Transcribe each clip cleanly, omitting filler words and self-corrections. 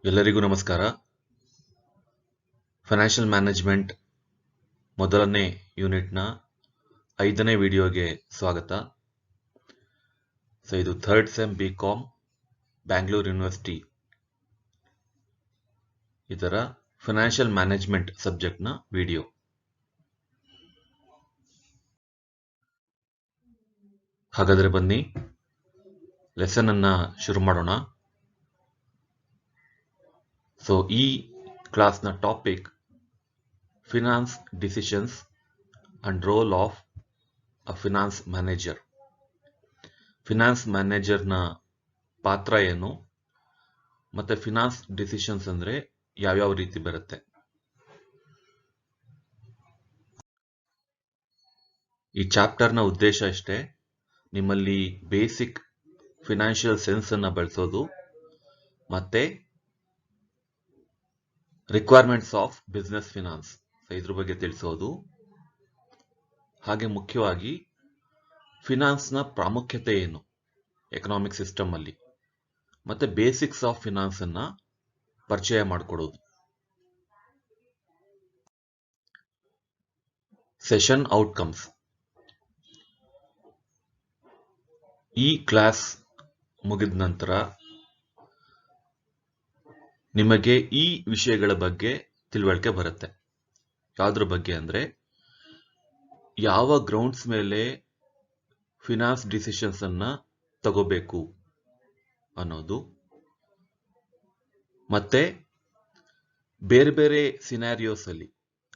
ಎಲ್ಲರಿಗೂ ನಮಸ್ಕಾರ. Financial management ಮೊದಲನೇ ಯೂನಿಟ್ನ 5ನೇ ವಿಡಿಯೋಗೆ ಸ್ವಾಗತ. ಇದು third sem BCom Bangalore university ಇದರ ಫೈನಾನ್ಷಿಯಲ್ ಮ್ಯಾನೇಜ್ಮೆಂಟ್ ಸಬ್ಜೆಕ್ಟ್ನ ವಿಡಿಯೋ. ಹಾಗಾದರೆ ಬನ್ನಿ ಲೆಸನ್ ಅನ್ನ ಶುರು ಮಾಡೋಣ. ಈ ಕ್ಲಾಸ್ನ topic finance decisions and role of a finance manager. Finance ಮ್ಯಾನೇಜರ್ನ ಪಾತ್ರ ಏನು ಮತ್ತೆ ಫಿನಾನ್ಸ್ ಡಿಸಿಷನ್ಸ್ ಅಂದ್ರೆ ಯಾವ್ಯಾವ ರೀತಿ ಬರುತ್ತೆ. ಈ ಚಾಪ್ಟರ್ನ ಉದ್ದೇಶ ಅಷ್ಟೇ, ನಿಮ್ಮಲ್ಲಿ ಬೇಸಿಕ್ ಫಿನಾನ್ಷಿಯಲ್ ಸೆನ್ಸ್ ಅನ್ನ ಬೆಳೆಸೋದು ಮತ್ತೆ ರಿಕ್ವೈರ್ಮೆಂಟ್ಸ್ ಆಫ್ ಬಿಸ್ನೆಸ್ ಫಿನಾನ್ಸ್ ಇದ್ರ ಬಗ್ಗೆ ತಿಳಿಸೋದು, ಹಾಗೆ ಮುಖ್ಯವಾಗಿ ಫಿನಾನ್ಸ್ನ ಪ್ರಾಮುಖ್ಯತೆ ಏನು ಎಕನಾಮಿಕ್ ಸಿಸ್ಟಮ್ ಅಲ್ಲಿ, ಮತ್ತೆ ಬೇಸಿಕ್ಸ್ ಆಫ್ ಫಿನಾನ್ಸ್ ಅನ್ನ ಪರಿಚಯ ಮಾಡಿಕೊಡೋದು. Session outcomes. ಈ ಕ್ಲಾಸ್ ಮುಗಿದ ನಂತರ ನಿಮಗೆ ಈ ವಿಷಯಗಳ ಬಗ್ಗೆ ತಿಳುವಳಿಕೆ ಬರುತ್ತೆ. ಯಾವ್ದ್ರ ಬಗ್ಗೆ ಅಂದ್ರೆ ಯಾವ ಗ್ರೌಂಡ್ಸ್ ಮೇಲೆ ಫಿನಾನ್ಸ್ ಡಿಸಿಷನ್ಸ್ ಅನ್ನ ತಗೋಬೇಕು ಅನ್ನೋದು, ಮತ್ತೆ ಬೇರೆ ಬೇರೆ ಸಿನಾರಿಯೋಸ್ ಅಲ್ಲಿ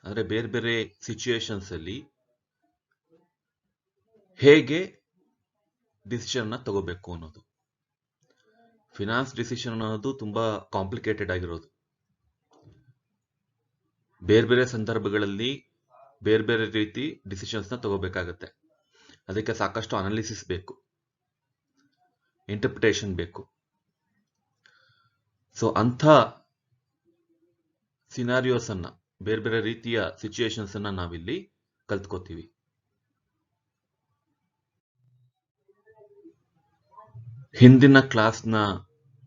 ಅಂದ್ರೆ ಬೇರೆ ಬೇರೆ ಸಿಚುಯೇಷನ್ಸ್ ಅಲ್ಲಿ ಹೇಗೆ ಡಿಸಿಷನ್ ಅನ್ನ ತಗೋಬೇಕು ಅನ್ನೋದು. ಫಿನಾನ್ಸ್ ಡಿಸಿಷನ್ ಅನ್ನೋದು ತುಂಬಾ ಕಾಂಪ್ಲಿಕೇಟೆಡ್ ಆಗಿರೋದು. ಬೇರೆ ಬೇರೆ ಸಂದರ್ಭಗಳಲ್ಲಿ ಬೇರೆ ಬೇರೆ ರೀತಿ ಡಿಸಿಷನ್ಸ್ ನ ತಗೋಬೇಕಾಗತ್ತೆ. ಅದಕ್ಕೆ ಸಾಕಷ್ಟು ಅನಾಲಿಸಿಸ್ ಬೇಕು, ಇಂಟರ್ಪ್ರಿಟೇಷನ್ ಬೇಕು. ಅಂಥ ಸಿನಾರಿಯೋಸ್ ಅನ್ನ, ಬೇರೆ ಬೇರೆ ರೀತಿಯ ಸಿಚುಯೇಷನ್ಸ್ ಅನ್ನ ನಾವಿಲ್ಲಿ ಕಲ್ತ್ಕೋತೀವಿ. ಹಿಂದಿನ ಕ್ಲಾಸ್ನ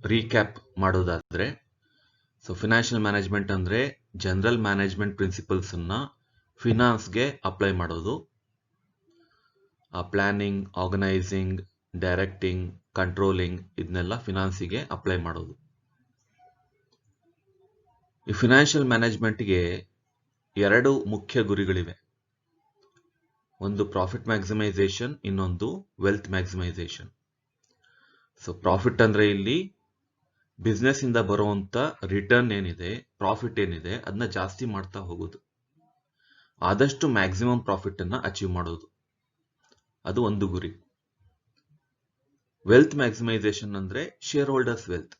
ರೀಕ್ಯಾಪ್ ಮಾಡೋದಾದ್ರೆ, ಫಿನಾನ್ಷಿಯಲ್ ಮ್ಯಾನೇಜ್ಮೆಂಟ್ ಅಂದ್ರೆ ಜನರಲ್ ಮ್ಯಾನೇಜ್ಮೆಂಟ್ ಪ್ರಿನ್ಸಿಪಲ್ಸ್ ಅನ್ನ ಫಿನಾನ್ಸ್ಗೆ ಅಪ್ಲೈ ಮಾಡೋದು. ಪ್ಲಾನಿಂಗ್, ಆರ್ಗನೈಸಿಂಗ್, ಡೈರೆಕ್ಟಿಂಗ್, ಕಂಟ್ರೋಲಿಂಗ್ ಇದನ್ನೆಲ್ಲ ಫಿನಾನ್ಸಿಗೆ ಅಪ್ಲೈ ಮಾಡೋದು. ಈ ಫಿನಾನ್ಷಿಯಲ್ ಮ್ಯಾನೇಜ್ಮೆಂಟ್ಗೆ ಎರಡು ಮುಖ್ಯ ಗುರಿಗಳಿವೆ. ಒಂದು ಪ್ರಾಫಿಟ್ ಮ್ಯಾಕ್ಸಿಮೈಸೇಷನ್, ಇನ್ನೊಂದು ವೆಲ್ತ್ ಮ್ಯಾಕ್ಸಿಮೈಸೇಷನ್. ಪ್ರಾಫಿಟ್ ಅಂದ್ರೆ ಇಲ್ಲಿ ಬಿಸ್ನೆಸ್ ಇಂದ ಬರುವಂತ ರಿಟರ್ನ್ ಏನಿದೆ, ಪ್ರಾಫಿಟ್ ಏನಿದೆ ಅದನ್ನ ಜಾಸ್ತಿ ಮಾಡ್ತಾ ಹೋಗೋದು, ಆದಷ್ಟು ಮ್ಯಾಕ್ಸಿಮಮ್ ಪ್ರಾಫಿಟ್ ಅನ್ನ ಅಚೀವ್ ಮಾಡೋದು, ಅದು ಒಂದು ಗುರಿ. ವೆಲ್ತ್ ಮ್ಯಾಕ್ಸಿಮೈಸೇಷನ್ ಅಂದ್ರೆ share holders wealth.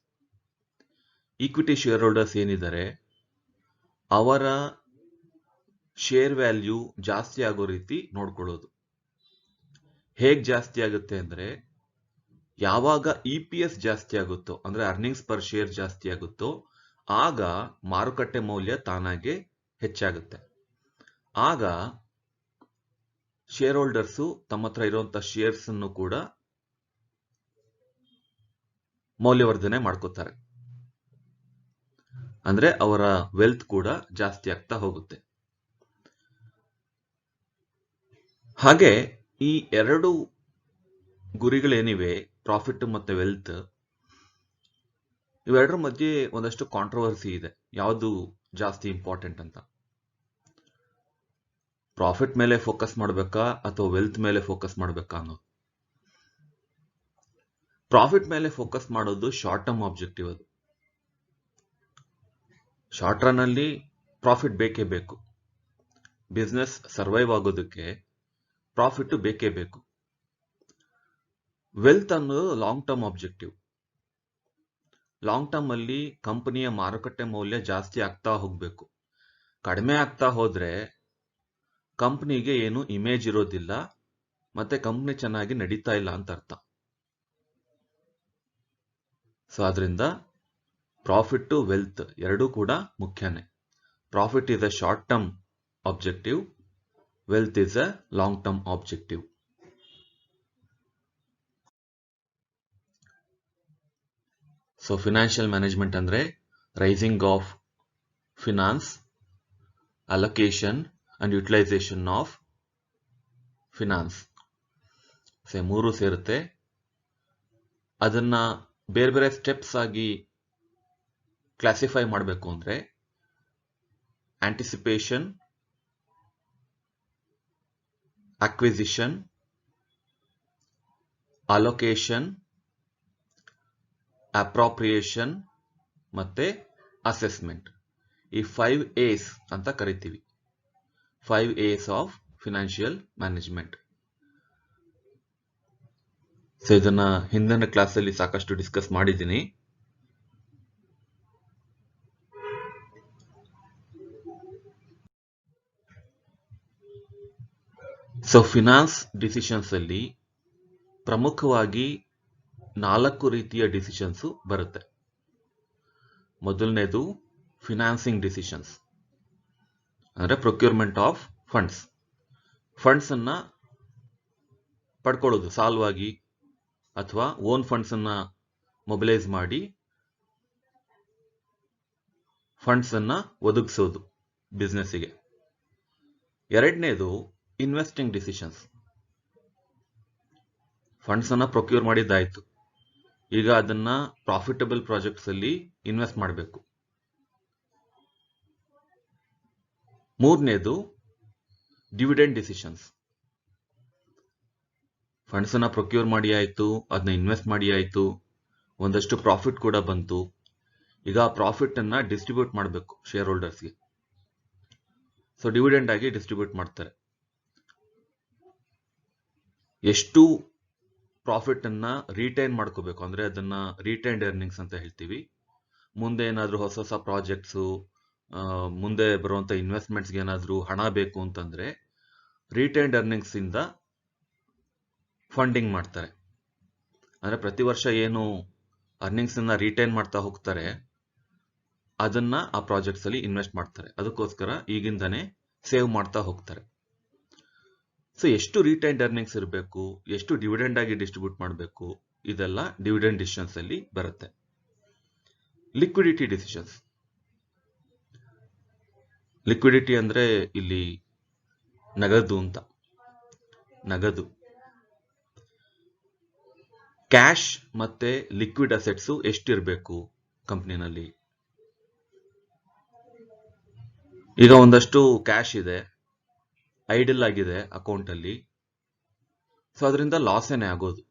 Equity share holders ಏನಿದ್ದಾರೆ ಅವರ ಶೇರ್ ವ್ಯಾಲ್ಯೂ ಜಾಸ್ತಿ ಆಗೋ ರೀತಿ ನೋಡ್ಕೊಳ್ಳೋದು. ಹೇಗ್ ಜಾಸ್ತಿ ಆಗುತ್ತೆ ಅಂದ್ರೆ, ಯಾವಾಗ EPS ಜಾಸ್ತಿ ಆಗುತ್ತೋ ಅಂದ್ರೆ ಅರ್ನಿಂಗ್ಸ್ ಪರ್ ಶೇರ್ ಜಾಸ್ತಿ ಆಗುತ್ತೋ ಆಗ ಮಾರುಕಟ್ಟೆ ಮೌಲ್ಯ ತಾನಾಗೆ ಹೆಚ್ಚಾಗುತ್ತೆ. ಆಗ ಶೇರ್ ಹೋಲ್ಡರ್ಸು ತಮ್ಮ ಹತ್ರ ಇರುವಂತ ಶೇರ್ಸ್ ಅನ್ನು ಕೂಡ ಮೌಲ್ಯವರ್ಧನೆ ಮಾಡ್ಕೋತಾರೆ, ಅಂದ್ರೆ ಅವರ ವೆಲ್ತ್ ಕೂಡ ಜಾಸ್ತಿ ಆಗ್ತಾ ಹೋಗುತ್ತೆ. ಹಾಗೆ ಈ ಎರಡು ಗುರಿಗಳೇನಿವೆ, ಪ್ರಾಫಿಟ್ ಮತ್ತೆ ವೆಲ್ತ್, ಇವೆರಡರ ಮಧ್ಯೆ ಒಂದಷ್ಟು ಕಾಂಟ್ರವರ್ಸಿ ಇದೆ, ಯಾವುದು ಜಾಸ್ತಿ ಇಂಪಾರ್ಟೆಂಟ್ ಅಂತ. ಪ್ರಾಫಿಟ್ ಮೇಲೆ ಫೋಕಸ್ ಮಾಡಬೇಕಾ ಅಥವಾ ವೆಲ್ತ್ ಮೇಲೆ ಫೋಕಸ್ ಮಾಡಬೇಕಾ ಅನ್ನೋದು. ಪ್ರಾಫಿಟ್ ಮೇಲೆ ಫೋಕಸ್ ಮಾಡೋದು ಶಾರ್ಟ್ ಟರ್ಮ್ ಆಬ್ಜೆಕ್ಟಿವ್. ಅದು ಶಾರ್ಟ್ ರನ್ ಅಲ್ಲಿ ಪ್ರಾಫಿಟ್ ಬೇಕೇ ಬೇಕು. ಬಿಸ್ನೆಸ್ ಸರ್ವೈವ್ ಆಗೋದಕ್ಕೆ ಪ್ರಾಫಿಟ್ ಬೇಕೇ ಬೇಕು. ವೆಲ್ತ್ ಅನ್ನೋದು long term objective. Long term ಅಲ್ಲಿ ಕಂಪನಿಯ ಮಾರುಕಟ್ಟೆ ಮೌಲ್ಯ ಜಾಸ್ತಿ ಆಗ್ತಾ ಹೋಗ್ಬೇಕು. ಕಡಿಮೆ ಆಗ್ತಾ ಹೋದ್ರೆ ಕಂಪನಿಗೆ ಏನು ಇಮೇಜ್ ಇರೋದಿಲ್ಲ, ಮತ್ತೆ ಕಂಪನಿ ಚೆನ್ನಾಗಿ ನಡೀತಾ ಇಲ್ಲ ಅಂತ ಅರ್ಥ. ಆದ್ರಿಂದ ಪ್ರಾಫಿಟ್ ವೆಲ್ತ್ ಎರಡೂ ಕೂಡ ಮುಖ್ಯನೇ. Profit is a short term objective, wealth is a long term objective. Financial management ಅಂದ್ರೆ raising of finance, allocation and utilisation of finance. ಮೂರು ಸೇರುತ್ತೆ. ಅದನ್ನ ಬೇರೆ ಬೇರೆ ಸ್ಟೆಪ್ಸ್ ಆಗಿ ಕ್ಲಾಸಿಫೈ ಮಾಡಬೇಕು ಅಂದ್ರೆ ಆಂಟಿಸಿಪೇಷನ್, ಅಕ್ವಿಸಿಷನ್, ಅಲೋಕೇಶನ್, ಅಪ್ರಾಪ್ರಿಯೇಷನ್ ಮತ್ತೆ ಅಸೆಸ್ಮೆಂಟ್. ಈ 5 A's ಅಂತ ಕರಿತೀವಿ. 5 A's of financial management. So ಇದನ್ನ ಹಿಂದಿನ ಕ್ಲಾಸಲ್ಲಿ ಸಾಕಷ್ಟು ಡಿಸ್ಕಸ್ ಮಾಡಿದ್ದೀನಿ. ಸೊ ಫಿನಾನ್ಸ್ ಡಿಸಿಷನ್ಸ್ ಅಲ್ಲಿ ಪ್ರಮುಖವಾಗಿ 4 ರೀತಿಯ ಡಿಸಿಷನ್ಸ್ ಬರುತ್ತೆ. ಮೊದಲನೇದು ಫಿನಾನ್ಸಿಂಗ್ ಡಿಸಿಷನ್ಸ್, ಅಂದ್ರೆ ಪ್ರೊಕ್ಯೂರ್ಮೆಂಟ್ ಆಫ್ ಫಂಡ್ಸ್. ಫಂಡ್ಸ್ ಅನ್ನ ಪಡ್ಕೊಳ್ಳೋದು ಸಾಲವಾಗಿ ಅಥವಾ ಓನ್ ಫಂಡ್ಸ್ ಅನ್ನ ಮೊಬಿಲೈಸ್ ಮಾಡಿ ಫಂಡ್ಸ್ ಅನ್ನ ಒದಗಿಸೋದು ಬಿಸ್ನೆಸ್ಸಿಗೆ. ಎರಡನೇದು ಇನ್ವೆಸ್ಟಿಂಗ್ ಡಿಸಿಷನ್ಸ್. ಫಂಡ್ಸ್ ಅನ್ನ ಪ್ರೊಕ್ಯೂರ್ ಮಾಡಿದ್ದಾಯ್ತು, ಈಗ ಅದನ್ನ ಪ್ರಾಫಿಟಬಲ್ ಪ್ರಾಜೆಕ್ಟ್ಸ್ ಅಲ್ಲಿ ಇನ್ವೆಸ್ಟ್ ಮಾಡಬೇಕು. ಮೂರನೇದು ಡಿವಿಡೆಂಡ್ ಡಿಸಿಷನ್ಸ್. ಫಂಡ್ಸ್ ಅನ್ನ ಪ್ರೊಕ್ಯೂರ್ ಮಾಡಿ ಆಯ್ತು, ಅದನ್ನ ಇನ್ವೆಸ್ಟ್ ಮಾಡಿ ಆಯ್ತು, ಒಂದಷ್ಟು ಪ್ರಾಫಿಟ್ ಕೂಡ ಬಂತು, ಈಗ ಆ ಪ್ರಾಫಿಟ್ ಅನ್ನ ಡಿಸ್ಟ್ರಿಬ್ಯೂಟ್ ಮಾಡಬೇಕು ಶೇರ್ ಹೋಲ್ಡರ್ಸ್ಗೆ. ಸೊ ಡಿವಿಡೆಂಡ್ ಆಗಿ ಡಿಸ್ಟ್ರಿಬ್ಯೂಟ್ ಮಾಡ್ತಾರೆ. ಎಷ್ಟು ಪ್ರಾಫಿಟ್ ಅನ್ನ ರಿಟೈನ್ ಮಾಡ್ಕೋಬೇಕು ಅಂದ್ರೆ ಅದನ್ನ ರಿಟೈನ್ಡ್ ಎರ್ನಿಂಗ್ಸ್ ಅಂತ ಹೇಳ್ತೀವಿ. ಮುಂದೆ ಏನಾದ್ರೂ ಹೊಸ ಹೊಸ ಪ್ರಾಜೆಕ್ಟ್ಸ್, ಮುಂದೆ ಬರುವಂತ ಇನ್ವೆಸ್ಟ್ಮೆಂಟ್ಸ್ಗೆ ಏನಾದ್ರೂ ಹಣ ಬೇಕು ಅಂತಂದ್ರೆ ರಿಟೈನ್ಡ್ ಎರ್ನಿಂಗ್ಸ್ ಇಂದ ಫಂಡಿಂಗ್ ಮಾಡ್ತಾರೆ. ಅಂದ್ರೆ ಪ್ರತಿ ವರ್ಷ ಏನು ಅರ್ನಿಂಗ್ಸ್ ಅನ್ನ ರಿಟೈನ್ ಮಾಡ್ತಾ ಹೋಗ್ತಾರೆ ಅದನ್ನ ಆ ಪ್ರಾಜೆಕ್ಟ್ಸ್ ಅಲ್ಲಿ ಇನ್ವೆಸ್ಟ್ ಮಾಡ್ತಾರೆ. ಅದಕ್ಕೋಸ್ಕರ ಈಗಿಂದಾನೆ ಸೇವ್ ಮಾಡ್ತಾ ಹೋಗ್ತಾರೆ. ಸೊ ಎಷ್ಟು ರಿಟೈನ್ಡ್ ಅರ್ನಿಂಗ್ಸ್ ಇರಬೇಕು, ಎಷ್ಟು ಡಿವಿಡೆಂಡ್ ಆಗಿ ಡಿಸ್ಟ್ರಿಬ್ಯೂಟ್ ಮಾಡಬೇಕು, ಇದೆಲ್ಲ ಡಿವಿಡೆಂಡ್ ಡಿಸಿಷನ್ಸ್ ಅಲ್ಲಿ ಬರುತ್ತೆ. Liquidity decisions. ಲಿಕ್ವಿಡಿಟಿ ಅಂದ್ರೆ ಇಲ್ಲಿ ನಗದು ಅಂತ. ನಗದು, ಕ್ಯಾಶ್ ಮತ್ತೆ ಲಿಕ್ವಿಡ್ ಅಸೆಟ್ಸ್ ಎಷ್ಟಿರಬೇಕು ಕಂಪ್ನಿನಲ್ಲಿ. ಈಗ ಒಂದಷ್ಟು ಕ್ಯಾಶ್ ಇದೆ, ಐಡಲ್ ಆಗಿದೆ ಅಕೌಂಟ್ ಅಲ್ಲಿ, ಸೊ ಅದರಿಂದ ಲಾಸ್ ಏನೇ ಆಗೋದು.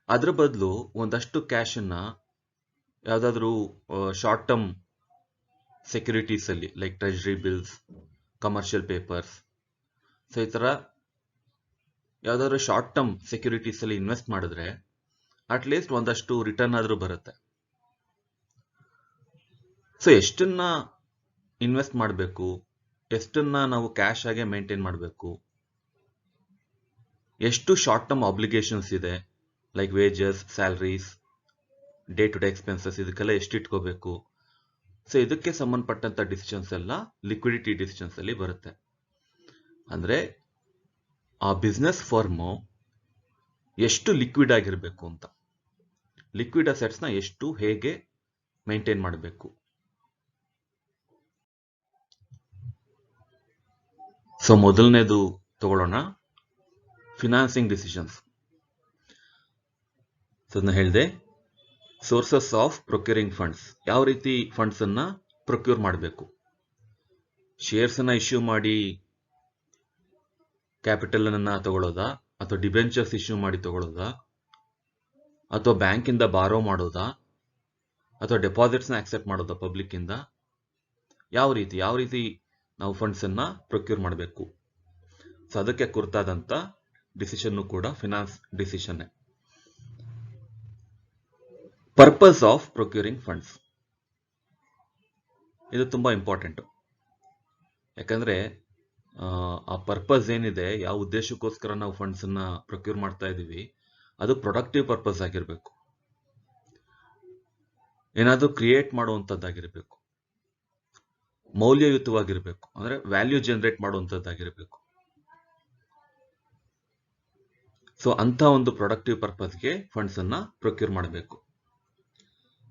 ಅದ್ರ ಬದಲು ಒಂದಷ್ಟು ಕ್ಯಾಶ್ ಅನ್ನ ಯಾವ್ದಾದ್ರು ಶಾರ್ಟ್ ಟರ್ಮ್ ಸೆಕ್ಯೂರಿಟೀಸ್ ಅಲ್ಲಿ like treasury bills, commercial papers, so ಈ ತರ ಯಾವ್ದಾದ್ರು ಶಾರ್ಟ್ ಟರ್ಮ್ ಸೆಕ್ಯೂರಿಟೀಸ್ ಅಲ್ಲಿ ಇನ್ವೆಸ್ಟ್ ಮಾಡಿದ್ರೆ ಅಟ್ ಲೀಸ್ಟ್ ಒಂದಷ್ಟು ರಿಟರ್ನ್ ಆದ್ರೂ ಬರುತ್ತೆ. ಸೊ ಎಷ್ಟನ್ನ ಇನ್ವೆಸ್ಟ್ ಮಾಡಬೇಕು, ಎಷ್ಟನ್ನ ನಾವು ಕ್ಯಾಶ್ ಆಗಿ ಮೇಂಟೈನ್ ಮಾಡಬೇಕು, ಎಷ್ಟು ಶಾರ್ಟ್ ಟರ್ಮ್ ಆಬ್ಲಿಗೇಷನ್ಸ್ ಇದೆ like wages, salaries, day to day expenses, ಇದಕ್ಕೆಲ್ಲ ಎಷ್ಟು ಇಟ್ಕೋಬೇಕು. ಸೊ ಇದಕ್ಕೆ ಸಂಬಂಧಪಟ್ಟಂತ ಡಿಸಿಷನ್ಸ್ ಎಲ್ಲ ಲಿಕ್ವಿಡಿಟಿ ಡಿಸಿಷನ್ಸ್ ಅಲ್ಲಿ ಬರುತ್ತೆ. ಅಂದ್ರೆ ಆ ಬಿಸ್ನೆಸ್ ಫರ್ಮು ಎಷ್ಟು ಲಿಕ್ವಿಡ್ ಆಗಿರ್ಬೇಕು ಅಂತ, ಲಿಕ್ವಿಡ್ ಅಸೆಟ್ಸ್ ನ ಎಷ್ಟು ಹೇಗೆ ಮೇಂಟೈನ್ ಮಾಡಬೇಕು. ಸೊ ಮೊದಲನೇದು ತಗೊಳ್ಳೋಣ, ಫಿನಾನ್ಸಿಂಗ್ ಡಿಸಿಷನ್ಸ್. ಅದನ್ನ ಹೇಳಿದೆ, ಸೋರ್ಸಸ್ ಆಫ್ ಪ್ರೊಕ್ಯೂರಿಂಗ್ ಫಂಡ್ಸ್. ಯಾವ ರೀತಿ ಫಂಡ್ಸ್ ಅನ್ನ ಪ್ರೊಕ್ಯೂರ್ ಮಾಡಬೇಕು. ಶೇರ್ಸ್ ಅನ್ನ ಇಶ್ಯೂ ಮಾಡಿ ಕ್ಯಾಪಿಟಲ್ ಅನ್ನ ತಗೊಳ್ಳೋದಾ, ಅಥವಾ ಡಿಬೆಂಚರ್ಸ್ ಇಶ್ಯೂ ಮಾಡಿ ತಗೊಳ್ಳೋದಾ, ಅಥವಾ ಬ್ಯಾಂಕ್ ಇಂದ ಬಾರೋ ಮಾಡೋದಾ, ಅಥವಾ ಡೆಪಾಸಿಟ್ಸ್ ನ ಆಕ್ಸೆಪ್ಟ್ ಮಾಡೋದಾ ಪಬ್ಲಿಕ್ ಇಂದ. ಯಾವ ರೀತಿ ನಾವು ಫಂಡ್ಸ್ ಅನ್ನ ಪ್ರೊಕ್ಯೂರ್ ಮಾಡಬೇಕು. ಸೊ ಅದಕ್ಕೆ ಕುರಿತಾದಂತ ಡಿಸಿಷನ್ ಕೂಡ finance decision. Purpose of procuring funds, ಇದು ತುಂಬಾ ಇಂಪಾರ್ಟೆಂಟ್. ಯಾಕಂದ್ರೆ ಆ ಪರ್ಪಸ್ ಏನಿದೆ, ಯಾವ ಉದ್ದೇಶಕ್ಕೋಸ್ಕರ ನಾವು ಫಂಡ್ಸ್ ಅನ್ನ ಪ್ರೊಕ್ಯೂರ್ ಮಾಡ್ತಾ ಇದೀವಿ, ಅದು ಪ್ರೊಡಕ್ಟಿವ್ ಪರ್ಪಸ್ ಆಗಿರ್ಬೇಕು, ಏನಾದ್ರೂ ಕ್ರಿಯೇಟ್ ಮಾಡುವಂತದ್ದಾಗಿರ್ಬೇಕು, ಮೌಲ್ಯಯುತವಾಗಿರ್ಬೇಕು, ಅಂದ್ರೆ ವ್ಯಾಲ್ಯೂ ಜನರೇಟ್ ಮಾಡುವಂತದ್ದಾಗಿರ್ಬೇಕು. ಸೊ ಅಂತ ಒಂದು ಪ್ರೊಡಕ್ಟಿವ್ ಪರ್ಪಸ್ಗೆ ಫಂಡ್ಸ್ ಅನ್ನ ಪ್ರೊಕ್ಯೂರ್ ಮಾಡಬೇಕು.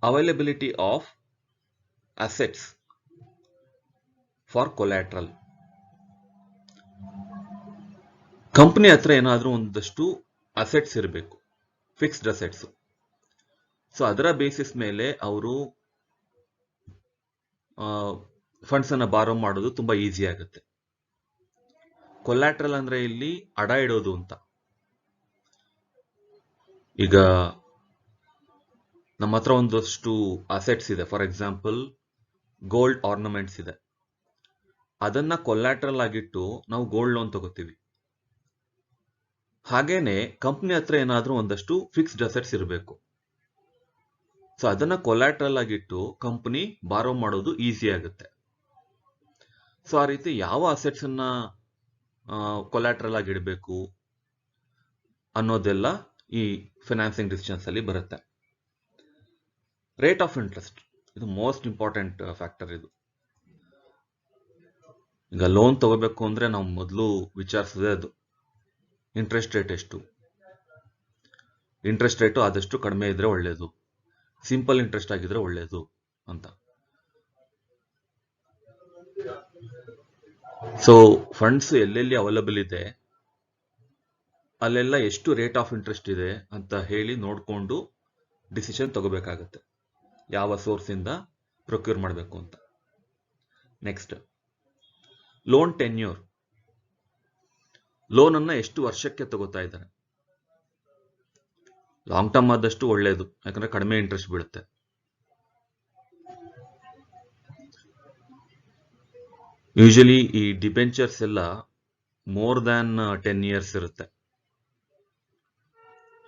Availability of assets for collateral. Company ಹತ್ರ ಏನಾದರೂ ಒಂದಷ್ಟು ಅಸೆಟ್ಸ್ ಇರಬೇಕು, ಫಿಕ್ಸ್ಡ್ ಅಸೆಟ್ಸ್. ಸೊ ಅದರ ಬೇಸಿಸ್ ಮೇಲೆ ಅವರು ಫಂಡ್ಸ್ ಅನ್ನ ಬಾರೋ ಮಾಡೋದು ತುಂಬಾ ಈಸಿ ಆಗುತ್ತೆ. ಕೊಲ್ಯಾಟ್ರಲ್ ಅಂದ್ರೆ ಇಲ್ಲಿ ಅಡ ಇಡೋದು ಅಂತ. ಈಗ ನಮ್ಮ ಹತ್ರ ಒಂದಷ್ಟು ಅಸೆಟ್ಸ್ ಇದೆ, ಫಾರ್ ಎಕ್ಸಾಂಪಲ್ ಗೋಲ್ಡ್ ಆರ್ನಮೆಂಟ್ಸ್ ಇದೆ, ಅದನ್ನ ಕೊಲ್ಯಾಟ್ರಲ್ ಆಗಿಟ್ಟು ನಾವು ಗೋಲ್ಡ್ ಲೋನ್ ತಗೋತೀವಿ. ಹಾಗೇನೆ ಕಂಪ್ನಿ ಹತ್ರ ಏನಾದ್ರೂ ಒಂದಷ್ಟು ಫಿಕ್ಸ್ಡ್ ಅಸೆಟ್ಸ್ ಇರಬೇಕು. ಸೊ ಅದನ್ನ ಕೊಲ್ಯಾಟ್ರಲ್ ಆಗಿಟ್ಟು ಕಂಪನಿ ಬಾರೋ ಮಾಡೋದು ಈಸಿ ಆಗುತ್ತೆ. ಸೊ ಆ ರೀತಿ ಯಾವ ಅಸೆಟ್ಸ್ ಅನ್ನ ಕೊಲ್ಯಾಟ್ರಲ್ ಆಗಿ ಇಡಬೇಕು ಅನ್ನೋದೆಲ್ಲ ಈ ಫೈನಾನ್ಸಿಂಗ್ ಡಿಸಿಷನ್ಸ್ ಅಲ್ಲಿ ಬರುತ್ತೆ. ರೇಟ್ ಆಫ್ ಇಂಟ್ರೆಸ್ಟ್ ಇದು ಮೋಸ್ಟ್ ಇಂಪಾರ್ಟೆಂಟ್ ಫ್ಯಾಕ್ಟರ್. ಇದು ಈಗ ಲೋನ್ ತಗೋಬೇಕು ಅಂದ್ರೆ ನಾವು ಮೊದಲು ವಿಚಾರಿಸೋದೇ ಅದು, ಇಂಟ್ರೆಸ್ಟ್ ರೇಟ್ ಎಷ್ಟು. ಇಂಟ್ರೆಸ್ಟ್ ರೇಟು ಆದಷ್ಟು ಕಡಿಮೆ ಇದ್ರೆ ಒಳ್ಳೇದು, ಸಿಂಪಲ್ ಇಂಟ್ರೆಸ್ಟ್ ಆಗಿದ್ರೆ ಒಳ್ಳೇದು ಅಂತ. ಸೊ ಫಂಡ್ಸ್ ಎಲ್ಲೆಲ್ಲಿ ಅವೈಲಬಲ್ ಇದೆ ಅಲ್ಲೆಲ್ಲ ಎಷ್ಟು ರೇಟ್ ಆಫ್ ಇಂಟ್ರೆಸ್ಟ್ ಇದೆ ಅಂತ ಹೇಳಿ ನೋಡ್ಕೊಂಡು ಡಿಸಿಷನ್ ತಗೋಬೇಕಾಗತ್ತೆ, ಯಾವ ಸೋರ್ಸ್ ಇಂದ ಪ್ರೊಕ್ಯೂರ್ ಮಾಡಬೇಕು ಅಂತ. Next, loan tenure. ಲೋನ್ ಅನ್ನ ಎಷ್ಟು ವರ್ಷಕ್ಕೆ ತಗೋತಾ ಇದ್ದಾರೆ. ಲಾಂಗ್ ಟರ್ಮ್ ಆದಷ್ಟು ಒಳ್ಳೇದು, ಯಾಕಂದ್ರೆ ಕಡಿಮೆ ಇಂಟ್ರೆಸ್ಟ್ ಬೀಳುತ್ತೆ. ಯೂಶಲಿ ಈ ಡಿಬೆಂಚರ್ಸ್ ಎಲ್ಲ ಮೋರ್ ದ್ಯಾನ್ 10 years ಇರುತ್ತೆ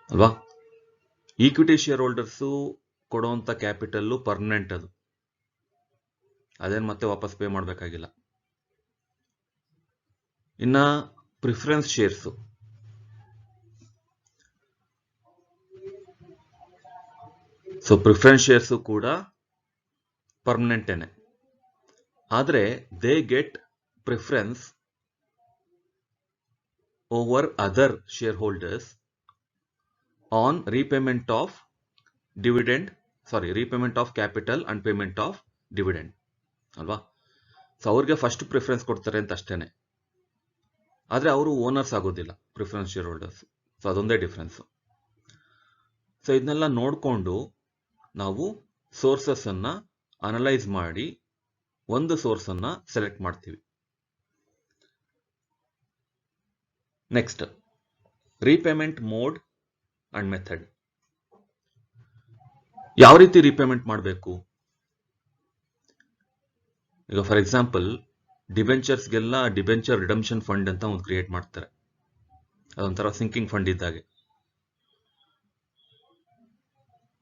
ಅಲ್ವಾ. ಈಕ್ವಿಟಿ ಶೇರ್ ಹೋಲ್ಡರ್ಸು ಕೊಡುವಂತ ಕ್ಯಾಪಿಟಲ್ ಪರ್ಮನೆಂಟ್, ಅದು ಅದೇನ್ ಮತ್ತೆ ವಾಪಸ್ ಪೇ ಮಾಡಬೇಕಾಗಿಲ್ಲ. ಇನ್ನ preference shares, so preference shares ಕೂಡ ಪರ್ಮನೆಂಟೇನೆ, ಆದ್ರೆ they get preference over other share holders on repayment of dividend, repayment of capital and payment of dividend ಅಲ್ವಾ. ಸೊ ಅವ್ರಿಗೆ ಫಸ್ಟ್ ಪ್ರಿಫರೆನ್ಸ್ ಕೊಡ್ತಾರೆ ಅಂತ ಅಷ್ಟೇನೆ, ಆದ್ರೆ ಅವರು ಓನರ್ಸ್ ಆಗೋದಿಲ್ಲ, ಪ್ರಿಫರೆನ್ಸ್ ಶೇರ್ ಹೋಲ್ಡರ್ಸ್. ಸೊ ಅದೊಂದೇ ಡಿಫ್ರೆನ್ಸ್. ಸೊ ಇದನ್ನೆಲ್ಲ ನೋಡಿಕೊಂಡು ನಾವು ಸೋರ್ಸಸ್ ಅನ್ನ ಅನಲೈಸ್ ಮಾಡಿ ಒಂದು ಸೋರ್ಸ್ ಅನ್ನ ಸೆಲೆಕ್ಟ್ ಮಾಡ್ತೀವಿ. Next, repayment mode and method. ಯಾವ ರೀತಿ ರೀಪೇಮೆಂಟ್ ಮಾಡಬೇಕು. ಈಗ ಫಾರ್ ಎಕ್ಸಾಂಪಲ್ ಡಿಬೆಂಚರ್ಸ್ಗೆಲ್ಲ ಡಿಬೆಂಚರ್ ರಿಡಂಪ್ಷನ್ ಫಂಡ್ ಅಂತ ಒಂದು ಕ್ರಿಯೇಟ್ ಮಾಡ್ತಾರೆ, ಅದೊಂಥರ ಸಿಂಕಿಂಗ್ ಫಂಡ್ ಇದ್ದಾಗೆ.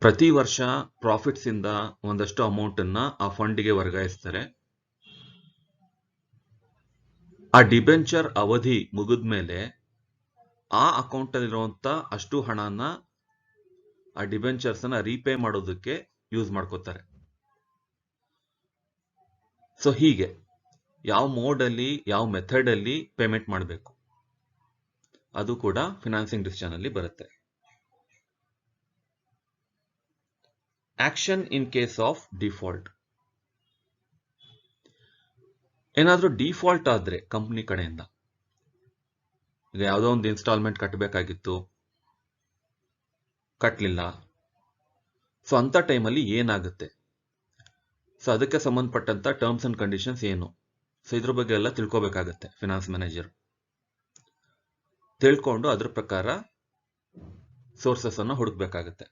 ಪ್ರತಿ ವರ್ಷ ಪ್ರಾಫಿಟ್ಸ್ ಇಂದ ಒಂದಷ್ಟು ಅಮೌಂಟ್ ಅನ್ನ ಆ ಫಂಡ್ಗೆ ವರ್ಗಾಯಿಸ್ತಾರೆ. ಆ ಡಿಬೆಂಚರ್ ಅವಧಿ ಮುಗಿದ ಮೇಲೆ ಆ ಅಕೌಂಟ್ ಅಲ್ಲಿರುವಂತ ಅಷ್ಟು ಹಣನ ಆ ಡಿಬೆಂಚರ್ಸ್ ಅನ್ನ ರೀಪೇ ಮಾಡೋದಕ್ಕೆ ಯೂಸ್ ಮಾಡ್ಕೋತಾರೆ. ಸೊ ಹೀಗೆ ಯಾವ ಮೋಡ್ ಅಲ್ಲಿ, ಯಾವ ಮೆಥಡ್ ಅಲ್ಲಿ ಪೇಮೆಂಟ್ ಮಾಡಬೇಕು ಅದು ಕೂಡ ಫೈನಾನ್ಸಿಂಗ್ ಡಿಸಿಷನ್ ಅಲ್ಲಿ ಬರುತ್ತೆ. Action in case of default. ಏನಾದ್ರೂ ಡಿಫಾಲ್ಟ್ ಆದ್ರೆ ಕಂಪನಿ ಕಡೆಯಿಂದ, ಈಗ ಯಾವುದೋ ಒಂದು ಇನ್ಸ್ಟಾಲ್ಮೆಂಟ್ ಕಟ್ಟಬೇಕಾಗಿತ್ತು, ಕಟ್ಟಲಿಲ್ಲ, ಸೊ ಅಂತ ಟೈಮಲ್ಲಿ ಏನಾಗುತ್ತೆ, ಸೊ ಅದಕ್ಕೆ ಸಂಬಂಧಪಟ್ಟಂತ ಟರ್ಮ್ಸ್ ಅಂಡ್ ಕಂಡೀಷನ್ಸ್ ಏನು, ಸೊ ಇದ್ರ ಬಗ್ಗೆ ಎಲ್ಲ ತಿಳ್ಕೋಬೇಕಾಗತ್ತೆ ಫಿನಾನ್ಸ್ ಮ್ಯಾನೇಜರ್. ತಿಳ್ಕೊಂಡು ಅದ್ರ ಪ್ರಕಾರ ಸೋರ್ಸಸ್ ಅನ್ನ ಹುಡುಕ್ಬೇಕಾಗತ್ತೆ.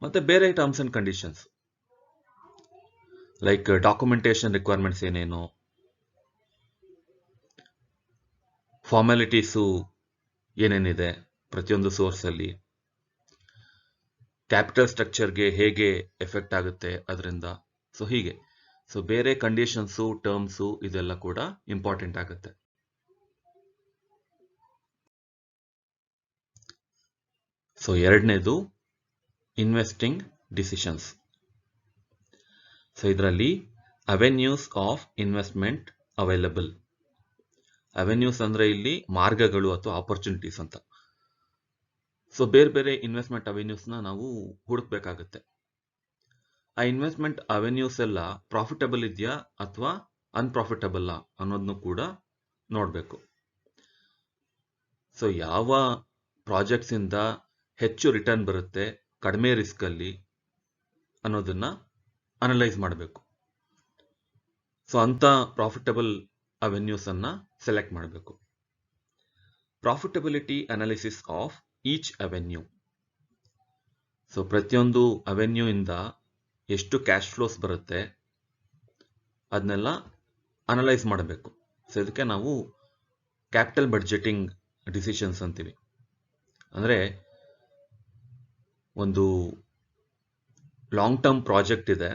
ಮತ್ತೆ ಬೇರೆ terms and conditions like documentation requirements ಏನೇನು, ಫಾರ್ಮಾಲಿಟೀಸು ಏನೇನಿದೆ ಪ್ರತಿಯೊಂದು ಸೋರ್ಸ್ ಅಲ್ಲಿ, ಕ್ಯಾಪಿಟಲ್ ಸ್ಟ್ರಕ್ಚರ್ಗೆ ಹೇಗೆ ಎಫೆಕ್ಟ್ ಆಗುತ್ತೆ ಅದರಿಂದ, ಸೊ ಹೀಗೆ. ಸೊ ಬೇರೆ ಕಂಡೀಷನ್ಸು, ಟರ್ಮ್ಸು ಇದೆಲ್ಲ ಕೂಡ ಇಂಪಾರ್ಟೆಂಟ್ ಆಗುತ್ತೆ. ಸೊ ಎರಡನೇದು ಇನ್ವೆಸ್ಟಿಂಗ್ ಡಿಸಿಷನ್ಸ್. ಸೊ ಇದರಲ್ಲಿ avenues of investment available. Avenues ಅಂದ್ರೆ ಇಲ್ಲಿ ಮಾರ್ಗಗಳು ಅಥವಾ ಆಪರ್ಚುನಿಟೀಸ್ ಅಂತ. ಸೊ ಬೇರೆ ಬೇರೆ ಇನ್ವೆಸ್ಟ್ಮೆಂಟ್ ಅವೆನ್ಯೂಸ್ನ ನಾವು ಹುಡುಕ್ಬೇಕಾಗತ್ತೆ. ಆ ಇನ್ವೆಸ್ಟ್ಮೆಂಟ್ ಅವೆನ್ಯೂಸ್ ಎಲ್ಲ ಪ್ರಾಫಿಟಬಲ್ ಇದೆಯಾ ಅಥವಾ ಅನ್ಪ್ರಾಫಿಟಬಲ್ ಅನ್ನೋದನ್ನು ಕೂಡ ನೋಡಬೇಕು. ಸೊ ಯಾವ ಪ್ರಾಜೆಕ್ಟ್ಸ್ ಇಂದ ಹೆಚ್ಚು ರಿಟರ್ನ್ ಬರುತ್ತೆ, ಕಡಿಮೆ ರಿಸ್ಕ್ ಅಲ್ಲಿ ಅನ್ನೋದನ್ನ ಅನಲೈಸ್ ಮಾಡಬೇಕು. ಸೊ ಅಂತ ಪ್ರಾಫಿಟಬಲ್ ಅವೆನ್ಯೂಸ್ ಅನ್ನ ಸೆಲೆಕ್ಟ್ ಮಾಡಬೇಕು. Profitability analysis of each avenue. So ಪ್ರತಿಯೊಂದು ಅವೆನ್ಯೂ ಇಂದ ಎಷ್ಟು ಕ್ಯಾಶ್ ಫ್ಲೋಸ್ ಬರುತ್ತೆ ಅದನ್ನೆಲ್ಲ ಅನಲೈಸ್ ಮಾಡಬೇಕು. ಸೊ ಇದಕ್ಕೆ ನಾವು ಕ್ಯಾಪಿಟಲ್ ಬಡ್ಜೆಟಿಂಗ್ ಡಿಸಿಷನ್ಸ್ ಅಂತೀವಿ. ಅಂದರೆ ಒಂದು ಲಾಂಗ್ ಟರ್ಮ್ ಪ್ರಾಜೆಕ್ಟ್ ಇದೆ,